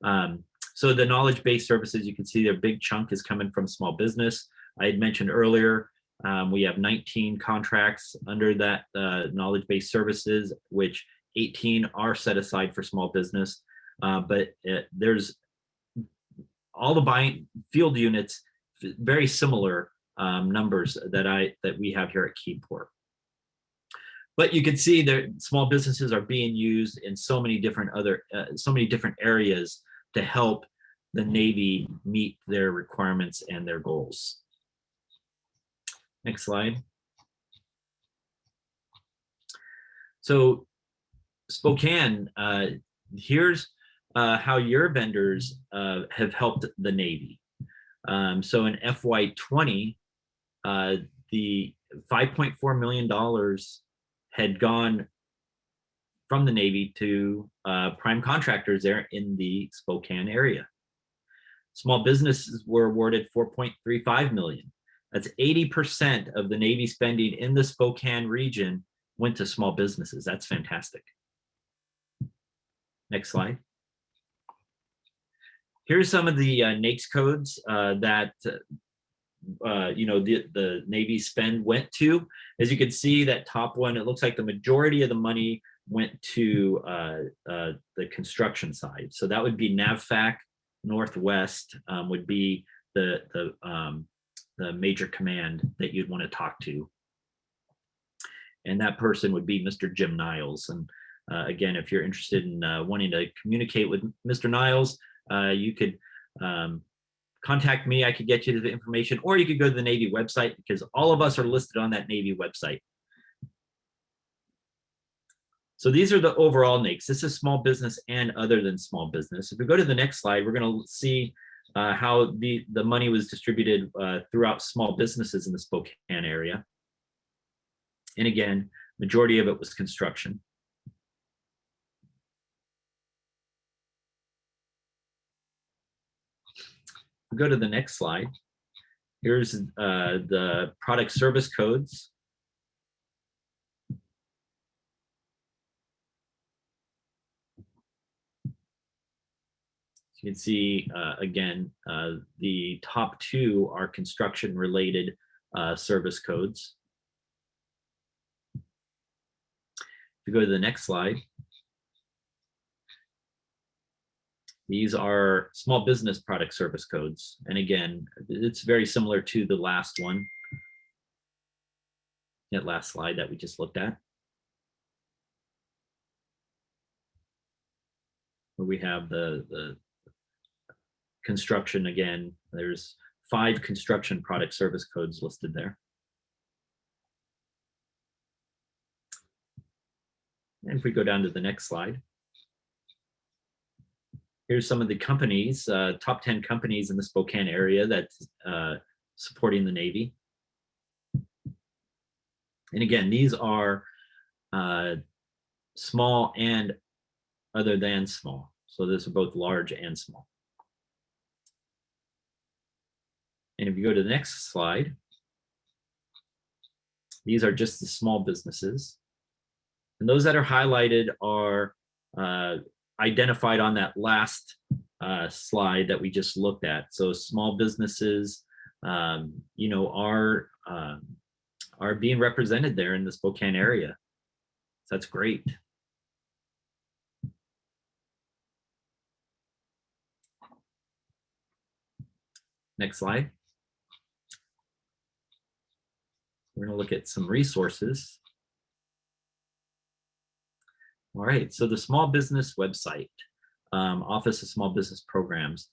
So the knowledge-based services, you can see their big chunk is coming from small business. I had mentioned earlier, we have 19 contracts under that knowledge-based services, which 18 are set aside for small business. But there's all the buying field units, very similar numbers that we have here at Keyport. But you can see that small businesses are being used in so many different areas to help the Navy meet their requirements and their goals. Next slide. So Spokane, here's how your vendors have helped the Navy. So in FY20, the $5.4 million had gone from the Navy to prime contractors there in the Spokane area. Small businesses were awarded $4.35 million. That's 80% of the Navy spending in the Spokane region went to small businesses. That's fantastic. Next slide. Here's some of the NAICS codes that the Navy spend went to. As you can see, that top one, it looks like the majority of the money went to the construction side. So that would be NAVFAC Northwest would be the major command that you'd want to talk to. And that person would be Mr. Jim Niles. And again, if you're interested in wanting to communicate with Mr. Niles, you could contact me. I could get you the information, or you could go to the Navy website because all of us are listed on that Navy website. So these are the overall NAICS. This is small business and other than small business. If we go to the next slide, we're going to see how the money was distributed throughout small businesses in the Spokane area. And again, majority of it was construction. Go to the next slide. Here's the product service codes. You can see, again, the top two are construction related service codes. If you go to the next slide, these are small business product service codes. And again, it's very similar to the last one, that last slide that we just looked at, where we have the construction. Again, there's 5 construction product service codes listed there. And if we go down to the next slide, here's some of the companies, top 10 companies in the Spokane area that's supporting the Navy. And again, these are small and other than small. So these are both large and small. And if you go to the next slide, these are just the small businesses. And those that are highlighted are identified on that last slide that we just looked at. So small businesses, you know, are being represented there in the Spokane area. So that's great. Next slide. We're going to look at some resources. All right, so the small business website, Office of Small Business Programs.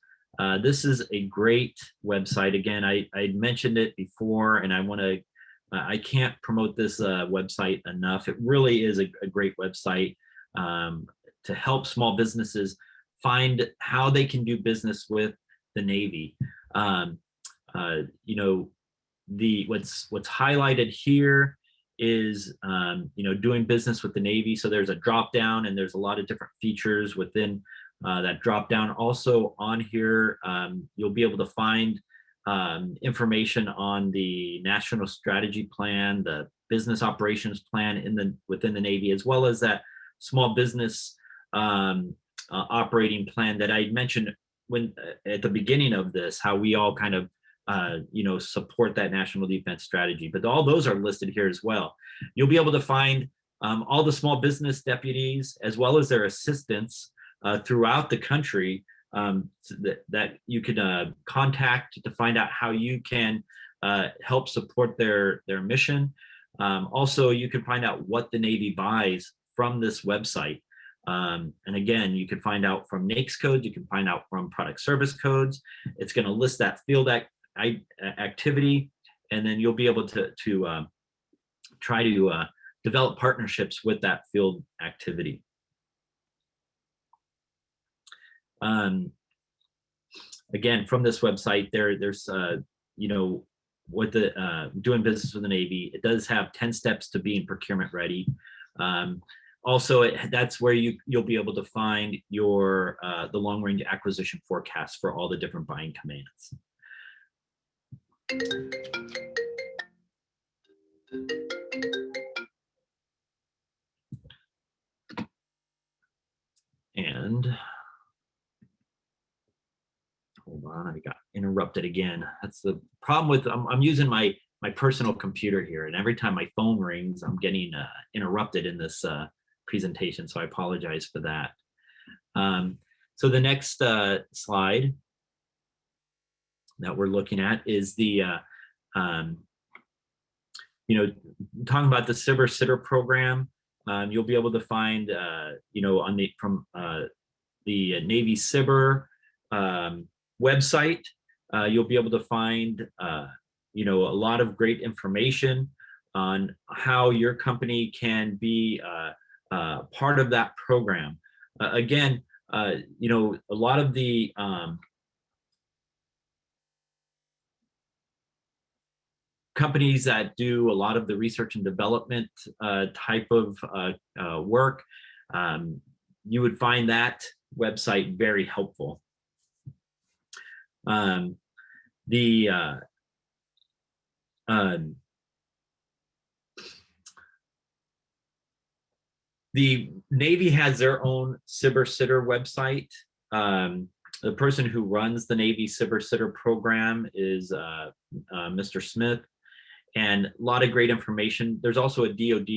This is a great website. Again, I mentioned it before, and I can't promote this website enough. It really is a great website to help small businesses find how they can do business with the Navy. You know, what's highlighted here is you know, doing business with the Navy. So there's a drop down, and there's a lot of different features within that drop down. Also on here, you'll be able to find information on the National Strategy Plan, the Business Operations Plan within the Navy, as well as that small business operating plan that I mentioned when at the beginning of this, how we all kind of you know, support that national defense strategy. But all those are listed here as well. You'll be able to find all the small business deputies as well as their assistants throughout the country that you can contact to find out how you can help support their mission. Also, you can find out what the Navy buys from this website. And again, you can find out from NAICS codes, you can find out from product service codes. It's going to list that field activity, and then you'll be able to try to develop partnerships with that field activity. Again, from this website, there's you know, what the doing business with the Navy. It does have 10 steps to being procurement ready. Also, that's where you'll be able to find your the long range acquisition forecast for all the different buying commands. And hold on, I got interrupted again. That's the problem with I'm using my personal computer here, and every time my phone rings, I'm getting interrupted in this presentation. So I apologize for that. So the next slide that we're looking at is the you know, talking about the SBIR Sitter program. You'll be able to find you know, on from the Navy SBIR website, you'll be able to find you know, a lot of great information on how your company can be part of that program. Again, you know, a lot of the companies that do a lot of the research and development type of work, you would find that website very helpful. The Navy has their own Cyber Sitter website. The person who runs the Navy Cyber Sitter program is Mr. Smith, and a lot of great information. There's also a DoD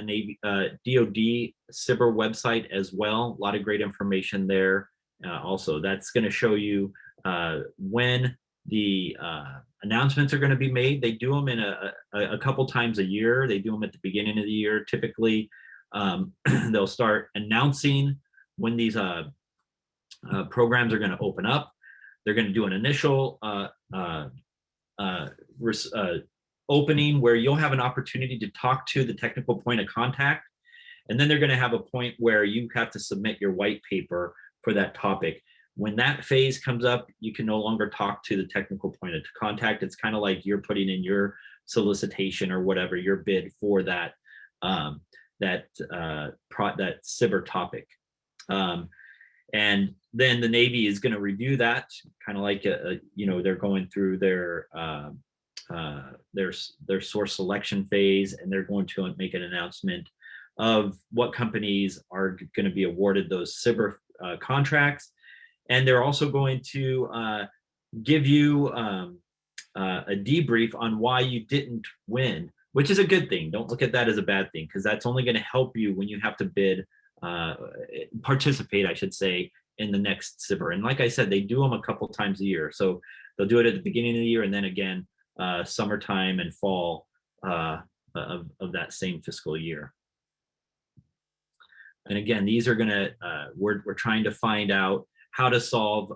Navy DoD Cyber website as well. A lot of great information there. Also, that's going to show you when the announcements are going to be made. They do them in a couple times a year. They do them at the beginning of the year. Typically, they'll start announcing when these programs are going to open up. They're going to do an initial opening where you'll have an opportunity to talk to the technical point of contact. And then they're going to have a point where you have to submit your white paper for that topic. When that phase comes up, you can no longer talk to the technical point of contact. It's kind of like you're putting in your solicitation or whatever, your bid for that that cyber topic. And then the Navy is going to review that, kind of like they're going through their source selection phase, and they're going to make an announcement of what companies are going to be awarded those cyber contracts. And they're also going to give you a debrief on why you didn't win, which is a good thing. Don't look at that as a bad thing, because that's only going to help you when you have to bid, participate, I should say, in the next cyber. And like I said, they do them a couple times a year. So they'll do it at the beginning of the year, and then again, summertime and fall of that same fiscal year. And again, these are gonna, we're trying to find out how to solve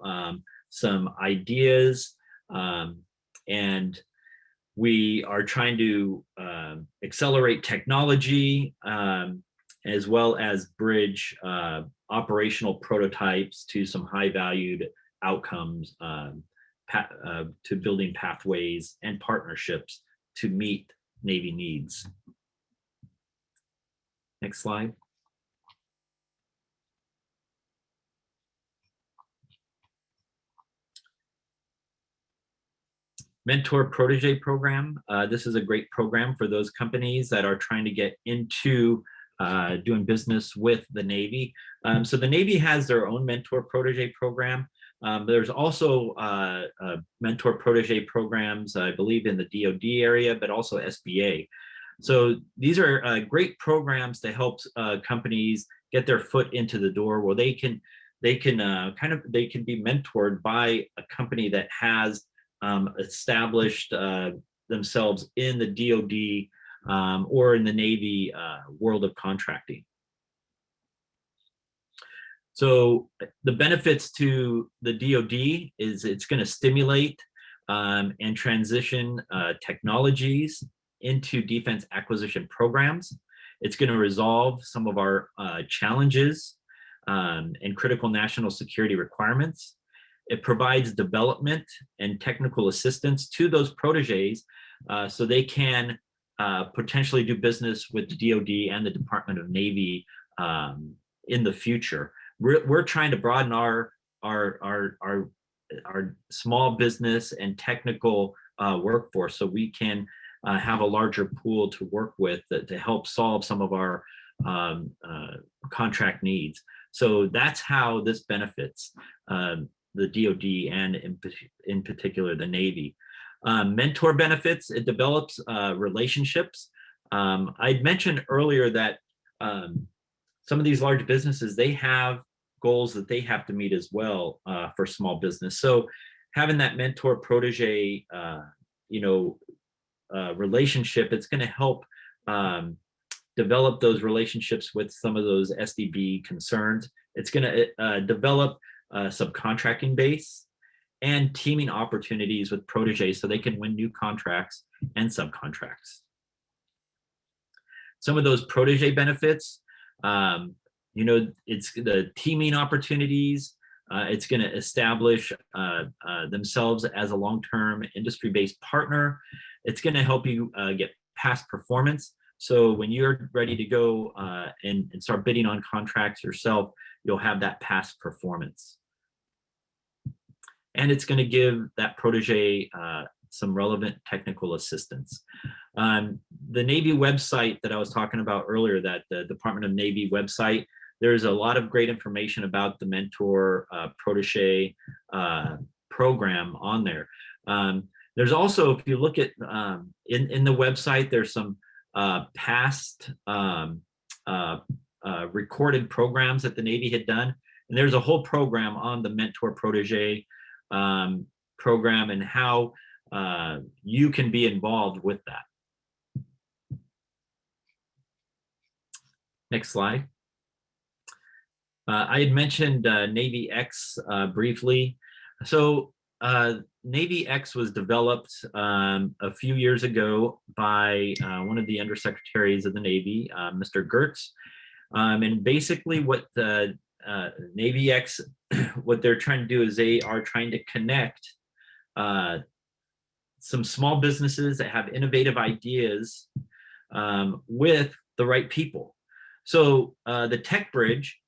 some ideas, and we are trying to accelerate technology, as well as bridge operational prototypes to some high valued outcomes, to building pathways and partnerships to meet Navy needs. Next slide. Mentor Protégé program. This is a great program for those companies that are trying to get into doing business with the Navy. So the Navy has their own Mentor Protégé program. There's also Mentor Protégé programs, I believe, in the DoD area, but also SBA. So these are great programs to help companies get their foot into the door, where they can be mentored by a company that has established themselves in the DoD or in the Navy world of contracting. So the benefits to the DoD is it's going to stimulate and transition technologies into defense acquisition programs. It's going to resolve some of our challenges and critical national security requirements. It provides development and technical assistance to those protégés so they can potentially do business with the DoD and the Department of Navy in the future. We're trying to broaden our small business and technical workforce, so we can have a larger pool to work with to help solve some of our contract needs. So that's how this benefits the DoD and in particular the Navy. Mentor benefits, it develops relationships. I'd mentioned earlier that some of these large businesses, they have goals that they have to meet as well for small business. So having that mentor protege, relationship, it's going to help develop those relationships with some of those SDB concerns. It's going to develop a subcontracting base and teaming opportunities with proteges so they can win new contracts and subcontracts. Some of those protege benefits, it's the teaming opportunities. It's going to establish themselves as a long-term industry-based partner. It's going to help you get past performance. So when you're ready to go and start bidding on contracts yourself, you'll have that past performance. And it's going to give that protege some relevant technical assistance. The Navy website that I was talking about earlier, that the Department of Navy website, there's a lot of great information about the mentor protege program on there. There's also, if you look at in the website, there's some past recorded programs that the Navy had done. And there's a whole program on the mentor protege program and how you can be involved with that. Next slide. I had mentioned Navy X briefly. So Navy X was developed a few years ago by one of the undersecretaries of the Navy, Mr. Gertz. And basically what the Navy X, what they're trying to do is they are trying to connect some small businesses that have innovative ideas with the right people. So the Tech Bridge,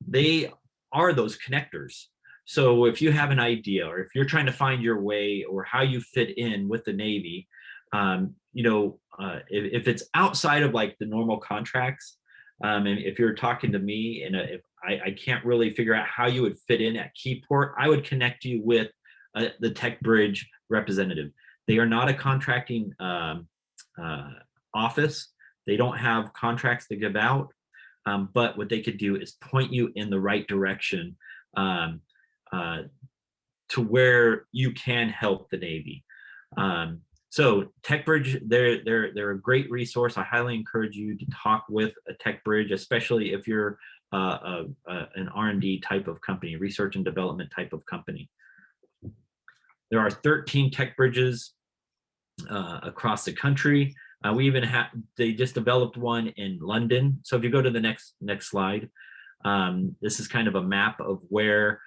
they are those connectors. So if you have an idea, or if you're trying to find your way or how you fit in with the Navy, if it's outside of like the normal contracts, and if you're talking to me and if I can't really figure out how you would fit in at Seaport, I would connect you with the Tech Bridge representative. They are not a contracting office. They don't have contracts to give out, but what they could do is point you in the right direction to where you can help the Navy. So Tech Bridge, they're a great resource. I highly encourage you to talk with a Tech Bridge, especially if you're an R&D type of company, research and development type of company. There are 13 Tech Bridges across the country. We even have, they just developed one in London. So if you go to the next slide, this is kind of a map of where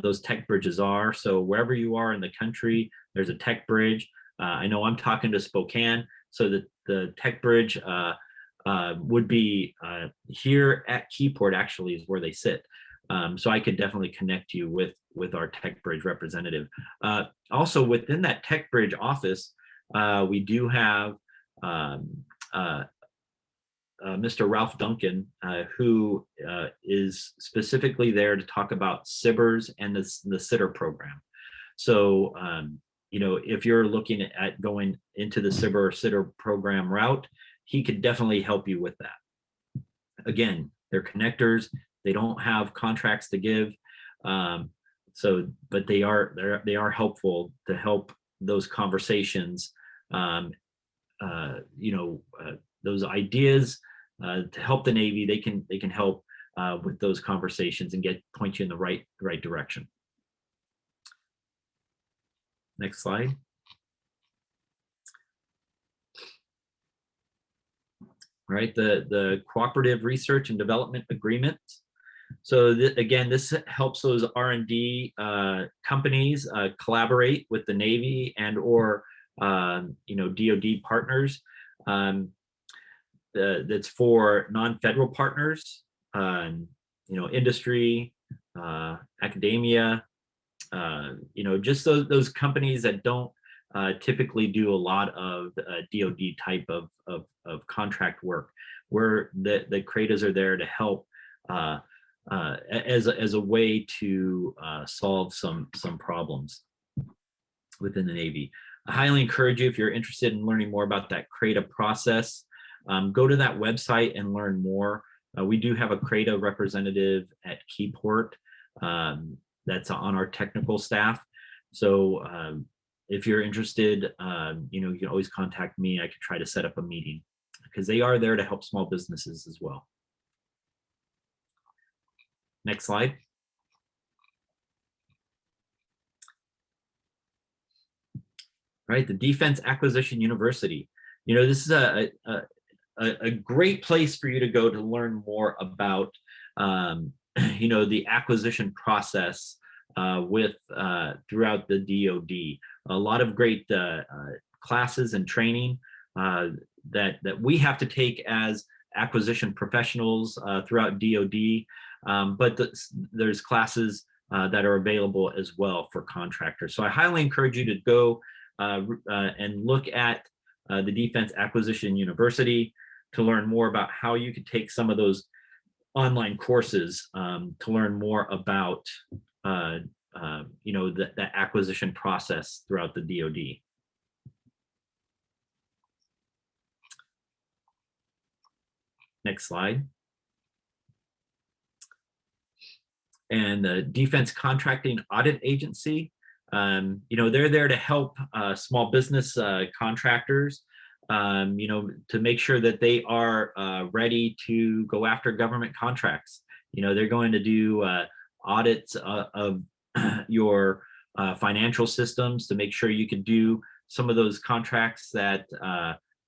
those Tech Bridges are. So wherever you are in the country, there's a Tech Bridge. I know I'm talking to Spokane, so that the Tech Bridge would be here at Seaport, actually is where they sit. So I could definitely connect you with our Tech Bridge representative. Also within that Tech Bridge office, we do have Mr. Ralph Duncan, who is specifically there to talk about SBIRs and the sitter program. So, if you're looking at going into the SBIR or sitter program route, he could definitely help you with that. Again, they're connectors. They don't have contracts to give. But they are helpful to help those conversations, those ideas to help the Navy. They can help with those conversations and point you in the right direction. Next slide. All right, the cooperative research and development agreement. So again, this helps those R&D companies collaborate with the Navy and or DoD partners. That's for non-federal partners, industry, academia, just those companies that don't typically do a lot of DoD type of contract work, where the CRADAs are there to help as a way to solve some problems within the Navy. I highly encourage you, if you're interested in learning more about that CRADA process, go to that website and learn more. We do have a CRADA representative at Seaport that's on our technical staff. So if you're interested, you can always contact me. I could try to set up a meeting because they are there to help small businesses as well. Next slide. All right, the Defense Acquisition University. This is a great place for you to go to learn more about, the acquisition process throughout the DoD. A lot of great classes and training that we have to take as acquisition professionals throughout DoD, but there's classes that are available as well for contractors. So I highly encourage you to go and look at the Defense Acquisition University to learn more about how you could take some of those online courses to learn more about the acquisition process throughout the DoD. Next slide. And the Defense Contracting Audit Agency, they're there to help small business contractors, to make sure that they are ready to go after government contracts. They're going to do audits of your financial systems to make sure you can do some of those contracts that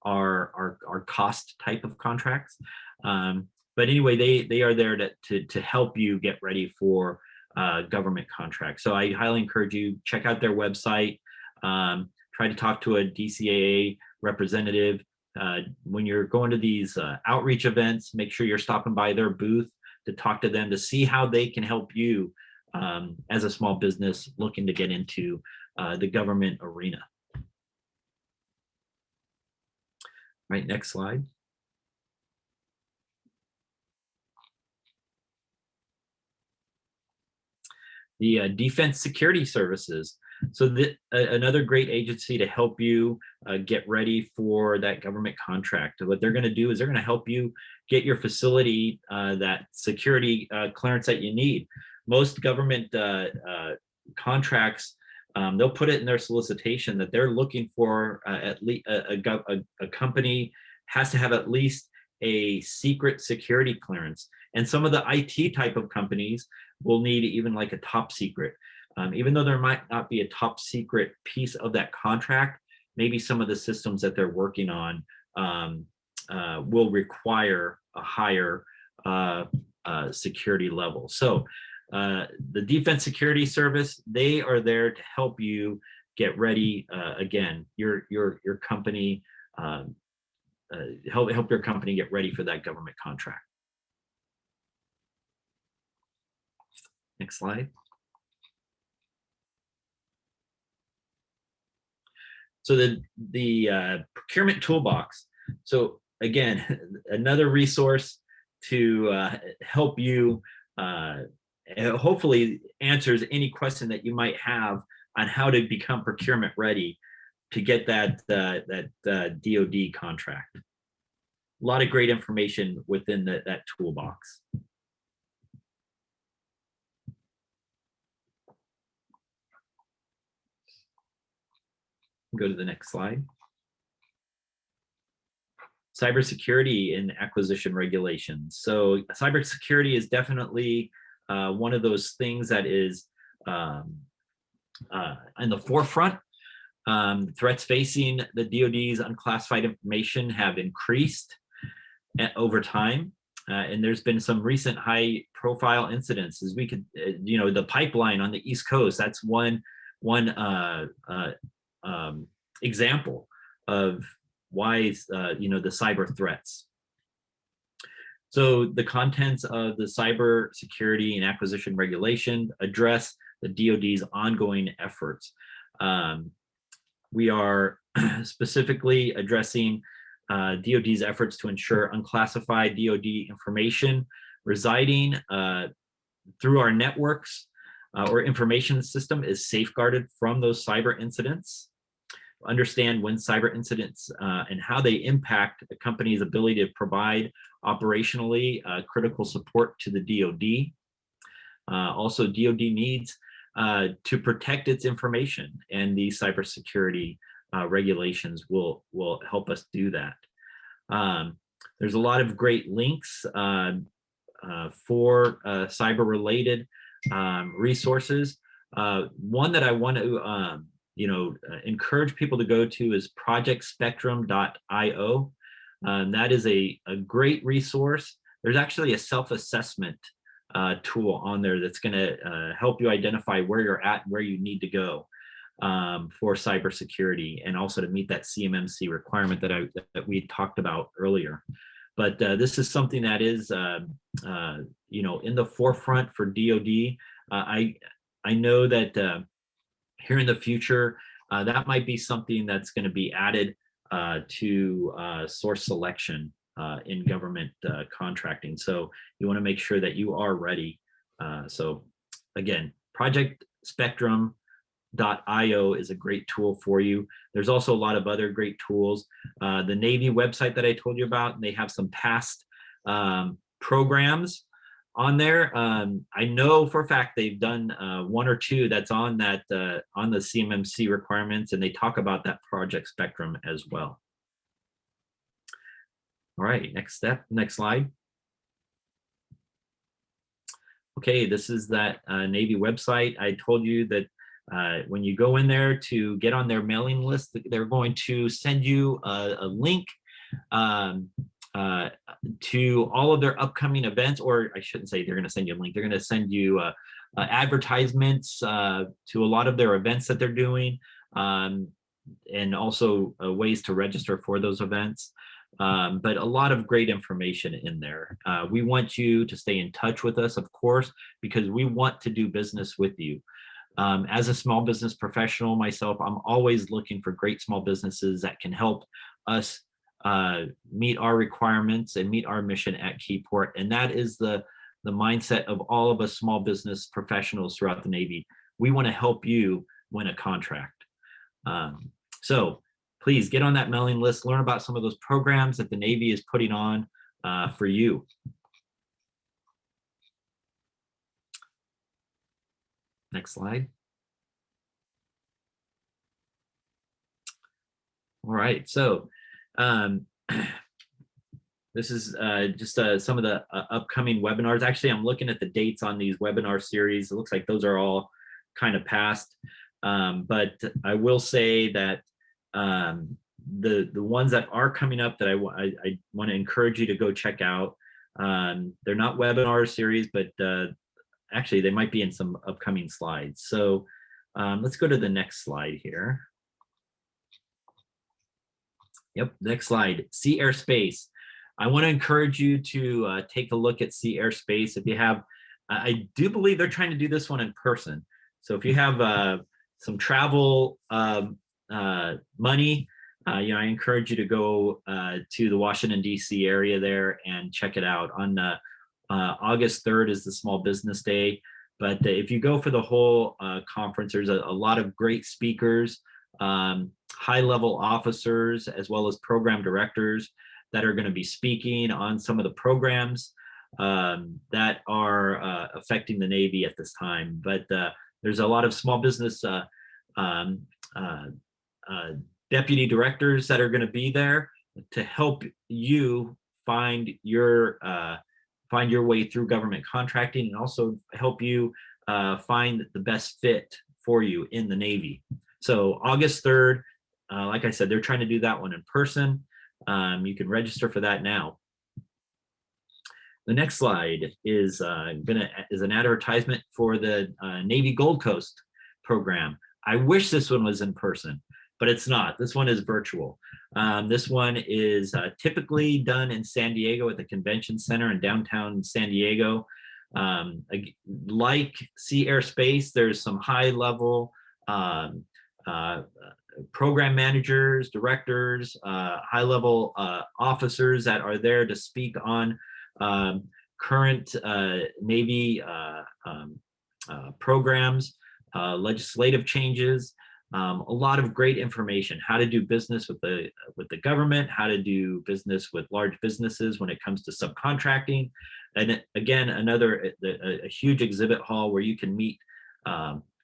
are cost type of contracts. But anyway, they are there to help you get ready for government contracts. So I highly encourage you, check out their website, try to talk to a DCAA representative. When you're going to these outreach events, make sure you're stopping by their booth to talk to them to see how they can help you as a small business looking to get into the government arena. Right, next slide. The Defense Security Services. So another great agency to help you get ready for that government contract. What they're going to do is they're going to help you get your facility that security clearance that you need. Most government contracts, they'll put it in their solicitation that they're looking for at least a company has to have at least a secret security clearance. And some of the IT type of companies will need even like a top secret. Even though there might not be a top secret piece of that contract, maybe some of the systems that they're working on will require a higher security level. So the Defense Security Service, they are there to help you get ready. Again, your company, help your company get ready for that government contract. Next slide. So the procurement toolbox. So again, another resource to help you hopefully answers any question that you might have on how to become procurement ready to get that DoD contract. A lot of great information within that toolbox. Go to the next slide. Cybersecurity and acquisition regulations. So cybersecurity is definitely one of those things that is in the forefront. Threats facing the DoD's unclassified information have increased over time. And there's been some recent high profile incidents as we could, the pipeline on the East Coast, that's one example of why the cyber threats. So the contents of the cyber security and acquisition regulation address the DoD's ongoing efforts. We are specifically addressing DoD's efforts to ensure unclassified DoD information residing through our networks or information system is safeguarded from those cyber incidents. Understand when cyber incidents and how they impact a company's ability to provide operationally critical support to the DoD. Also, DoD needs to protect its information, and these cybersecurity regulations will help us do that. There's a lot of great links for cyber-related resources. One that I want to encourage people to go to is projectspectrum.io. That is a great resource. There's actually a self-assessment tool on there that's going to help you identify where you're at and where you need to go. for cybersecurity, and also to meet that CMMC requirement that we talked about earlier. But this is something that is, you know, in the forefront for DoD. I know that here in the future, that might be something that's going to be added to source selection in government contracting. So you want to make sure that you are ready. So again, Project Spectrum .io is a great tool for you. There's also a lot of other great tools. The Navy website that I told you about, they have some past programs on there. I know for a fact they've done one or two that's on that on the CMMC requirements, and they talk about that Project Spectrum as well. All right, next slide. Okay, this is that Navy website. I told you that when you go in there to get on their mailing list, they're going to send you a link to all of their upcoming events, or I shouldn't say they're going to send you a link. They're going to send you advertisements to a lot of their events that they're doing, and also ways to register for those events. But a lot of great information in there. We want you to stay in touch with us, of course, because we want to do business with you. As a small business professional myself, I'm always looking for great small businesses that can help us meet our requirements and meet our mission at Keyport. And that is the mindset of all of us small business professionals throughout the Navy. We want to help you win a contract. So please get on that mailing list, learn about some of those programs that the Navy is putting on for you. Next slide. All right, so this is just some of the upcoming webinars. Actually, I'm looking at the dates on these webinar series. It looks like those are all kind of past, but I will say that the ones that are coming up that I want to encourage you to go check out. They're not webinar series, but actually they might be in some upcoming slides. So let's go to the next slide here. Yep, next slide, Sea Air Space. I want to encourage you to take a look at Sea Air Space. If you have, I do believe they're trying to do this one in person. So if you have some travel money, you know, I encourage you to go to the Washington, D.C. area there and check it out. On August 3rd is the Small Business Day. But if you go for the whole conference, there's a lot of great speakers, high-level officers, as well as program directors that are going to be speaking on some of the programs that are affecting the Navy at this time. But there's a lot of small business deputy directors that are going to be there to help you find your way through government contracting, and also help you find the best fit for you in the Navy. So August 3rd, like I said, they're trying to do that one in person. You can register for that now. The next slide is an advertisement for the Navy Gold Coast program. I wish this one was in person, but it's not. This one is virtual. This one is typically done in San Diego at the Convention Center in downtown San Diego. Like Sea Air Space, there's some high-level program managers, directors, high-level officers that are there to speak on current Navy programs, legislative changes, a lot of great information, how to do business with the government, how to do business with large businesses when it comes to subcontracting. And again, a huge exhibit hall where you can meet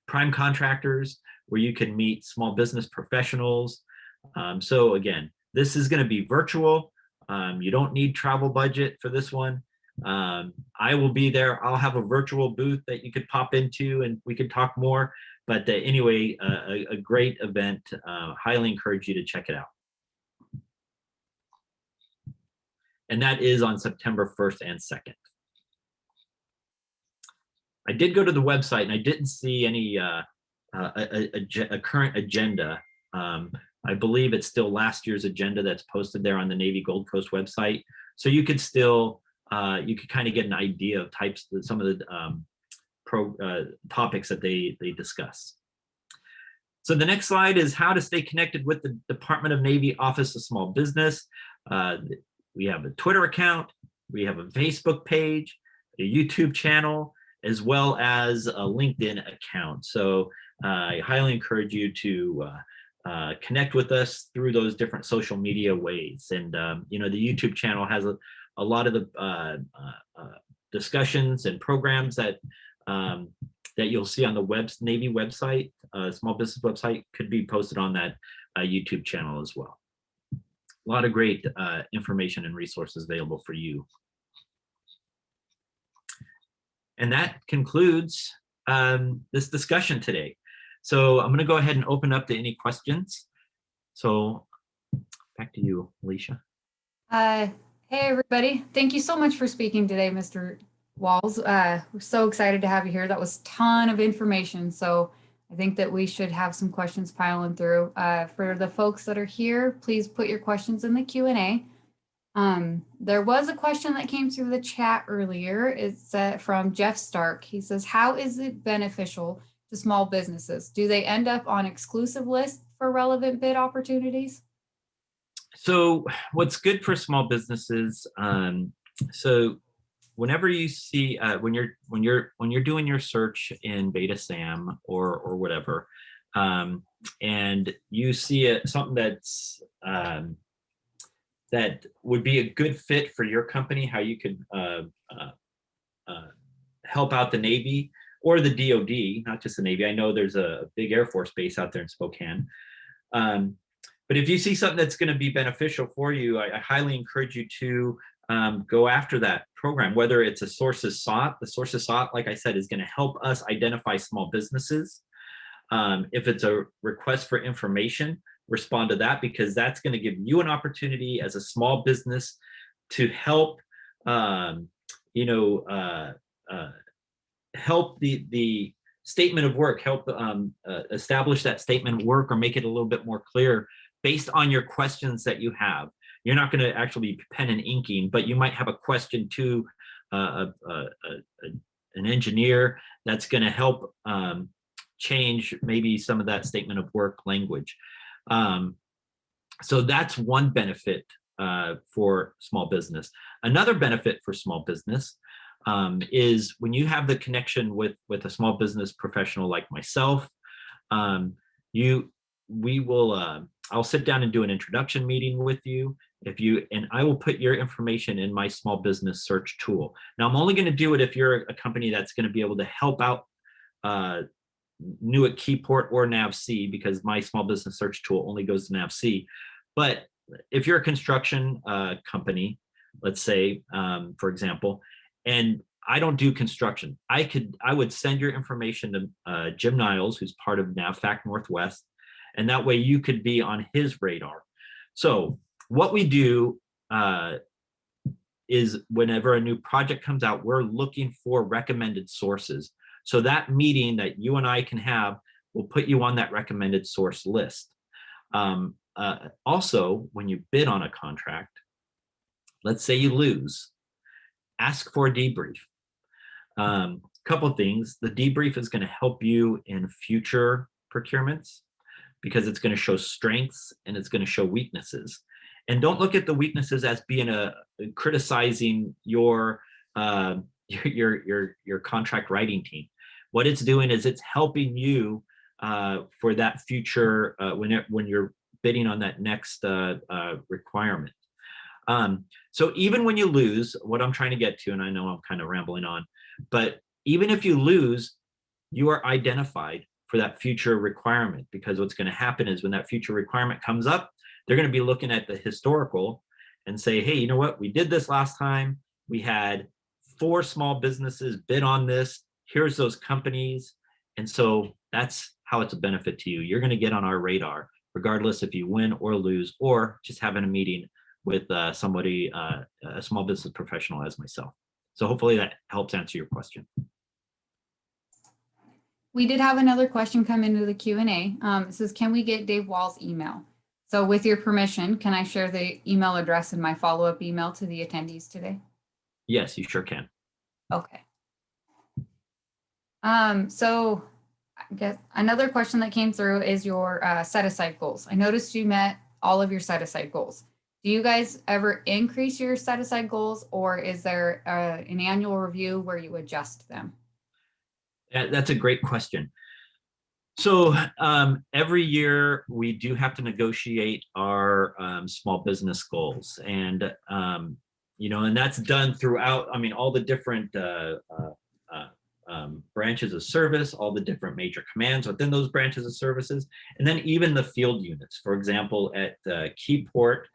prime contractors, where you can meet small business professionals. So again, this is going to be virtual. You don't need travel budget for this one. I will be there. I'll have a virtual booth that you could pop into and we could talk more. But anyway, a great event. Highly encourage you to check it out. And that is on September 1st and 2nd. I did go to the website and I didn't see any a current agenda. I believe it's still last year's agenda that's posted there on the Navy Gold Coast website. So you could still, you could kind of get an idea of some of the topics that they discuss. So the next slide is how to stay connected with the Department of Navy Office of Small Business. We have a Twitter account, we have a Facebook page, a YouTube channel, as well as a LinkedIn account. So I highly encourage you to connect with us through those different social media ways. And you know, the YouTube channel has a lot of the discussions and programs that that you'll see on the Navy website, small business website, could be posted on that YouTube channel as well. A lot of great information and resources available for you. And that concludes this discussion today. So I'm going to go ahead and open up to any questions. So back to you, Alicia. Hey, everybody. Thank you so much for speaking today, Mr. Walls. We're so excited to have you here. That was a ton of information. So I think that we should have some questions piling through. For the folks that are here, please put your questions in the Q&A. There was a question that came through the chat earlier. It's from Jeff Stark. He says, how is it beneficial to small businesses? Do they end up on exclusive lists for relevant bid opportunities? So what's good for small businesses, so whenever you see when you're doing your search in Beta SAM or whatever, and you see something that's that would be a good fit for your company, how you could help out the Navy or the DoD, not just the Navy. I know there's a big Air Force base out there in Spokane. But if you see something that's going to be beneficial for you, I highly encourage you to go after that program, whether it's a sources sought. The sources sought, like I said, is going to help us identify small businesses. If it's a request for information, respond to that, because that's going to give you an opportunity as a small business to help, help the statement of work, help establish that statement of work, or make it a little bit more clear based on your questions that you have. You're not going to actually be pen and inking, but you might have a question to an engineer that's going to help change maybe some of that statement of work language. So that's one benefit for small business. Another benefit for small business is when you have the connection with a small business professional like myself, I'll sit down and do an introduction meeting with you. And I will put your information in my small business search tool. Now, I'm only going to do it if you're a company that's going to be able to help out new at Keyport or NAVC, because my small business search tool only goes to NAVC. But if you're a construction company, let's say, for example, and I don't do construction, I would send your information to Jim Niles, who's part of NAVFAC Northwest, and that way you could be on his radar. So what we do is whenever a new project comes out, we're looking for recommended sources. So that meeting that you and I can have will put you on that recommended source list. Also, when you bid on a contract, let's say you lose, ask for a debrief. Couple of things. The debrief is going to help you in future procurements, because it's going to show strengths and it's going to show weaknesses. And don't look at the weaknesses as being criticizing your contract writing team. What it's doing is it's helping you for that future when you're bidding on that next requirement. So even when you lose, what I'm trying to get to, and I know I'm kind of rambling on, but even if you lose, you are identified for that future requirement, because what's going to happen is when that future requirement comes up, they're going to be looking at the historical and say, hey, you know what? We did this last time. We had 4 small businesses bid on this. Here's those companies. And so that's how it's a benefit to you. You're going to get on our radar, regardless if you win or lose, or just having a meeting with somebody, a small business professional as myself. So hopefully that helps answer your question. We did have another question come into the Q&A. It says, can we get Dave Wall's email? So with your permission, can I share the email address in my follow-up email to the attendees today? Yes, you sure can. Okay. So I guess another question that came through is your set-aside goals. I noticed you met all of your set-aside goals. Do you guys ever increase your set-aside goals, or is there an annual review where you adjust them? That's a great question. So every year we do have to negotiate our small business goals, and and that's done throughout. I mean, all the different branches of service, all the different major commands within those branches of services, and then even the field units. For example, at Seaport,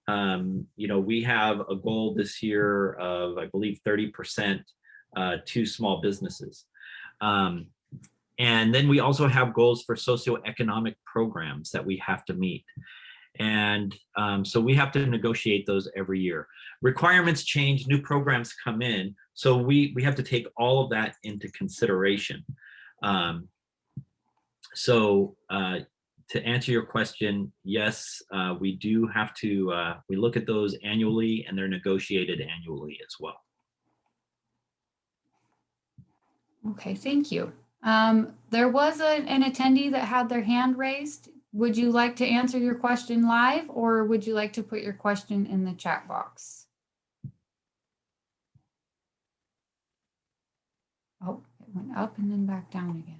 we have a goal this year of, I believe, 30% to small businesses. And then we also have goals for socioeconomic programs that we have to meet. And so we have to negotiate those every year. Requirements change, new programs come in. So we have to take all of that into consideration. So to answer your question, yes, we do have to, we look at those annually, and they're negotiated annually as well. Okay, thank you. There was an attendee that had their hand raised. Would you like to answer your question live, or would you like to put your question in the chat box? Oh, it went up and then back down again.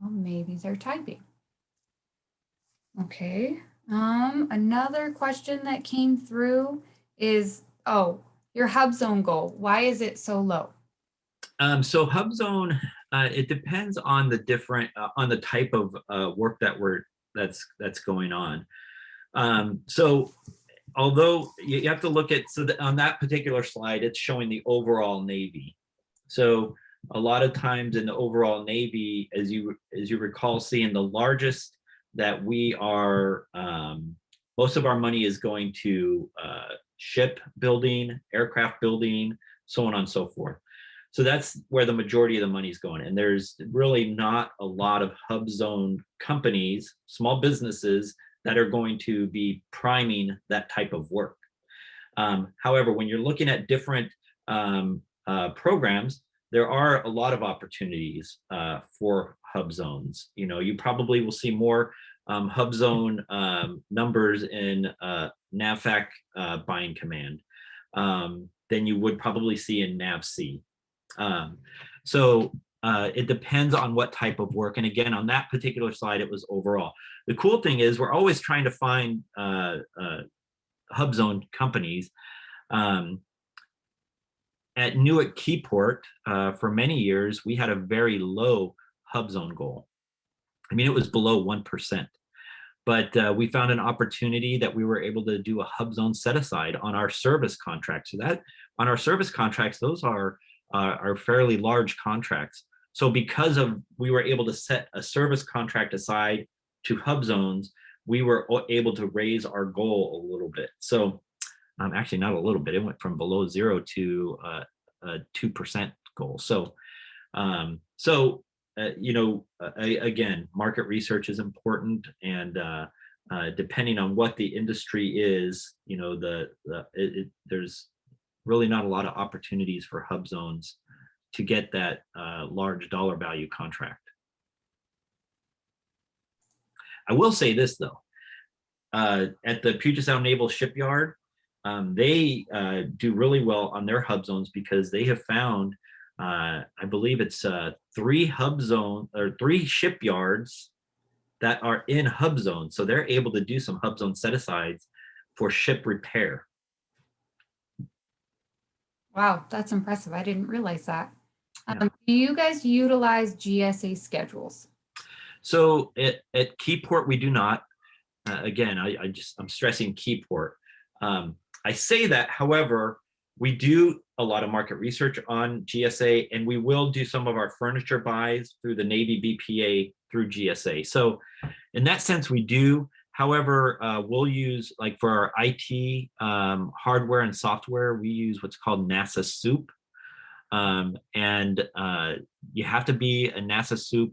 Well, maybe they're typing. Okay. Another question that came through is, your hub zone goal. Why is it so low? So hub zone, it depends on the different on the type of work that's going on. So although you have to look at, so that on that particular slide, it's showing the overall Navy. So a lot of times in the overall Navy, as you recall, seeing the largest that we are, most of our money is going to ship building, aircraft building, so on and so forth. So that's where the majority of the money is going. And there's really not a lot of hub zone companies, small businesses, that are going to be priming that type of work. However, when you're looking at different programs, there are a lot of opportunities for hub zones. You probably will see more hub zone numbers in NAVFAC buying command than you would probably see in NAVC. So it depends on what type of work. And again, on that particular slide, it was overall. The cool thing is we're always trying to find hub zone companies. At Newark Keyport, for many years, we had a very low hub zone goal. I mean, it was below 1%. But we found an opportunity that we were able to do a hub zone set aside on our service contracts. So that on our service contracts, those are fairly large contracts. So because we were able to set a service contract aside to hub zones, we were able to raise our goal a little bit. So actually not a little bit, it went from below 0 to a 2% goal. So again, market research is important, and depending on what the industry is, there's really not a lot of opportunities for hub zones to get that large dollar value contract. I will say this though, at the Puget Sound Naval Shipyard, they do really well on their hub zones because they have found, I believe it's 3 shipyards that are in hub zones. So they're able to do some hub zone set-asides for ship repair. Wow, that's impressive. I didn't realize that. Yeah. Do you guys utilize GSA schedules? So at Keyport, we do not. Again, I'm stressing Keyport. I say that, however, we do a lot of market research on GSA, and we will do some of our furniture buys through the Navy BPA through GSA. So in that sense, we do. However, we'll use, like for our IT hardware and software, we use what's called NASA Soup. And you have to be a NASA Soup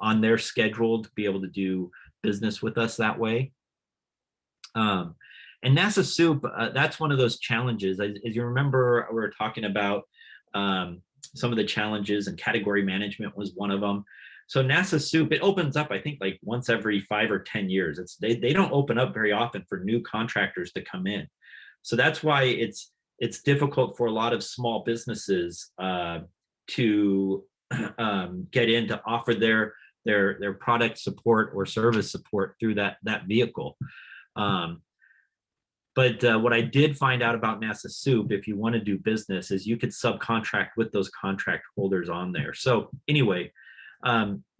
on their schedule to be able to do business with us that way. And NASA Soup, that's one of those challenges. As you remember, we were talking about some of the challenges, and category management was one of them. So NASA Soup, it opens up, I think, like once every 5 or 10 years. They don't open up very often for new contractors to come in. So that's why it's difficult for a lot of small businesses to get in to offer their product support or service support through that vehicle. But what I did find out about NASA Soup, if you want to do business, is you could subcontract with those contract holders on there. So anyway,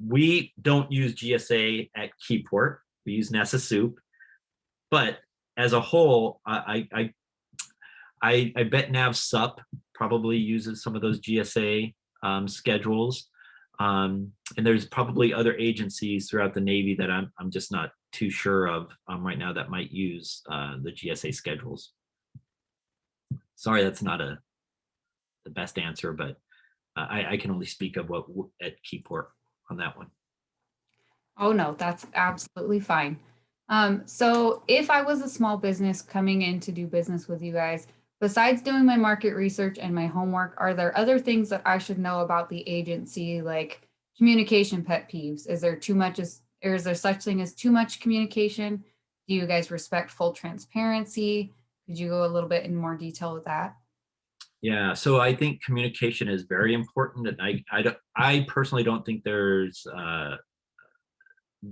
we don't use GSA at Keyport. We use NASA Soup. But as a whole, I bet Nav Sup probably uses some of those GSA schedules. And there's probably other agencies throughout the Navy that I'm just not too sure of right now that might use the GSA schedules. Sorry, that's not the best answer, but I can only speak of what at Keyport on that one. Oh no, that's absolutely fine. So if I was a small business coming in to do business with you guys, besides doing my market research and my homework, are there other things that I should know about the agency, like communication pet peeves? Is there too much, or is there such thing as too much communication? Do you guys respect full transparency? Could you go a little bit in more detail with that? Yeah, so I think communication is very important, and I personally don't think there's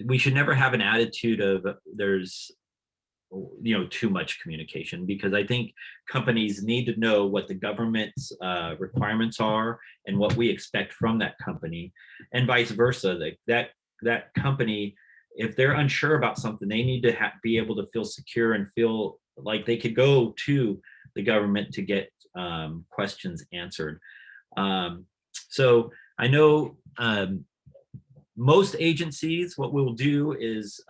we should never have an attitude of there's too much communication, because I think companies need to know what the government's requirements are and what we expect from that company, and vice versa. That company, if they're unsure about something, they need to be able to feel secure and feel like they could go to the government to get questions answered. So I know most agencies, what we'll do is,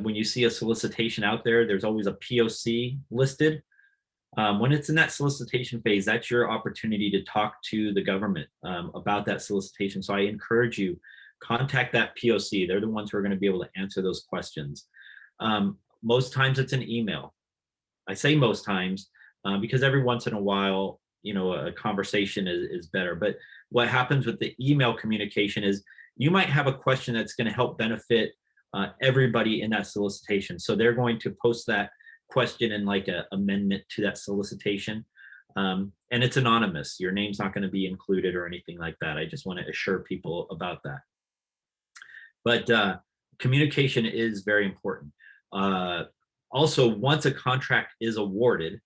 when you see a solicitation out there, there's always a POC listed. When it's in that solicitation phase, that's your opportunity to talk to the government about that solicitation. So I encourage you, contact that POC. They're the ones who are going to be able to answer those questions. Most times it's an email. I say most times because every once in a while, a conversation is better. But what happens with the email communication is you might have a question that's going to help benefit everybody in that solicitation. So they're going to post that question in like an amendment to that solicitation. And it's anonymous. Your name's not going to be included or anything like that. I just want to assure people about that. But communication is very important. Also, once a contract is awarded,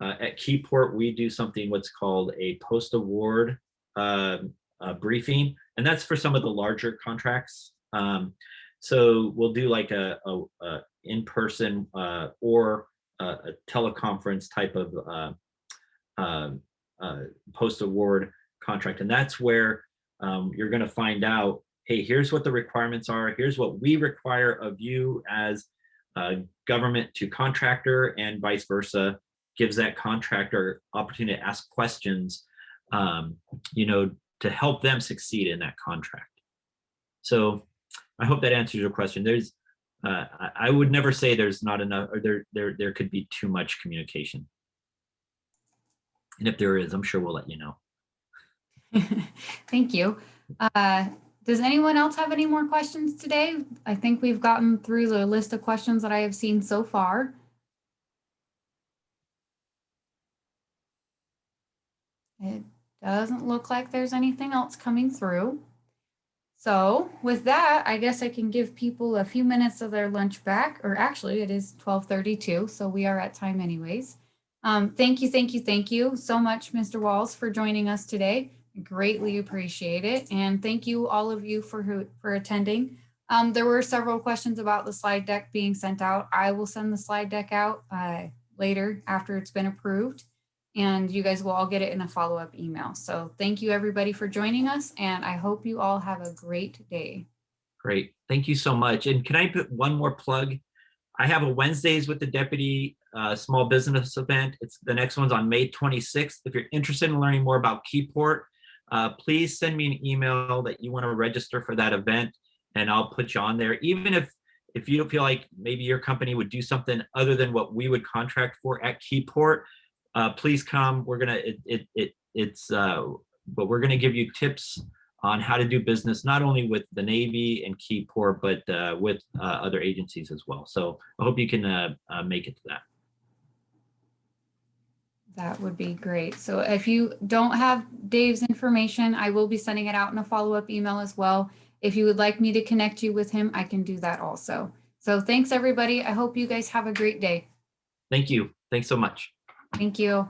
at Keyport, we do something what's called a post-award briefing, and that's for some of the larger contracts. So we'll do like a in-person or a teleconference type of post-award contract, and that's where you're going to find out, hey, here's what the requirements are. Here's what we require of you as government to contractor, and vice versa. Gives that contractor opportunity to ask questions, to help them succeed in that contract. So I hope that answers your question. There's, I would never say there's not enough, or there could be too much communication. And if there is, I'm sure we'll let you know. Thank you. Does anyone else have any more questions today? I think we've gotten through the list of questions that I have seen so far. It doesn't look like there's anything else coming through. So with that, I guess I can give people a few minutes of their lunch back, or actually it is 12:32, so we are at time anyways. Thank you so much, Mr. Walls, for joining us today. Greatly appreciate it. And thank you all of you for attending. There were several questions about the slide deck being sent out. I will send the slide deck out later after it's been approved, and you guys will all get it in a follow-up email. So thank you everybody for joining us, and I hope you all have a great day. Great. Thank you so much. And can I put one more plug? I have a Wednesdays with the Deputy small business event. The next one's on May 26th. If you're interested in learning more about Seaport, please send me an email that you want to register for that event, and I'll put you on there. Even if you don't feel like maybe your company would do something other than what we would contract for at Seaport, please come. We're gonna but we're gonna give you tips on how to do business, not only with the Navy and Seaport, but with other agencies as well. So I hope you can make it to that. That would be great. So if you don't have Dave's information, I will be sending it out in a follow-up email as well. If you would like me to connect you with him, I can do that also. So thanks, everybody. I hope you guys have a great day. Thank you. Thanks so much. Thank you.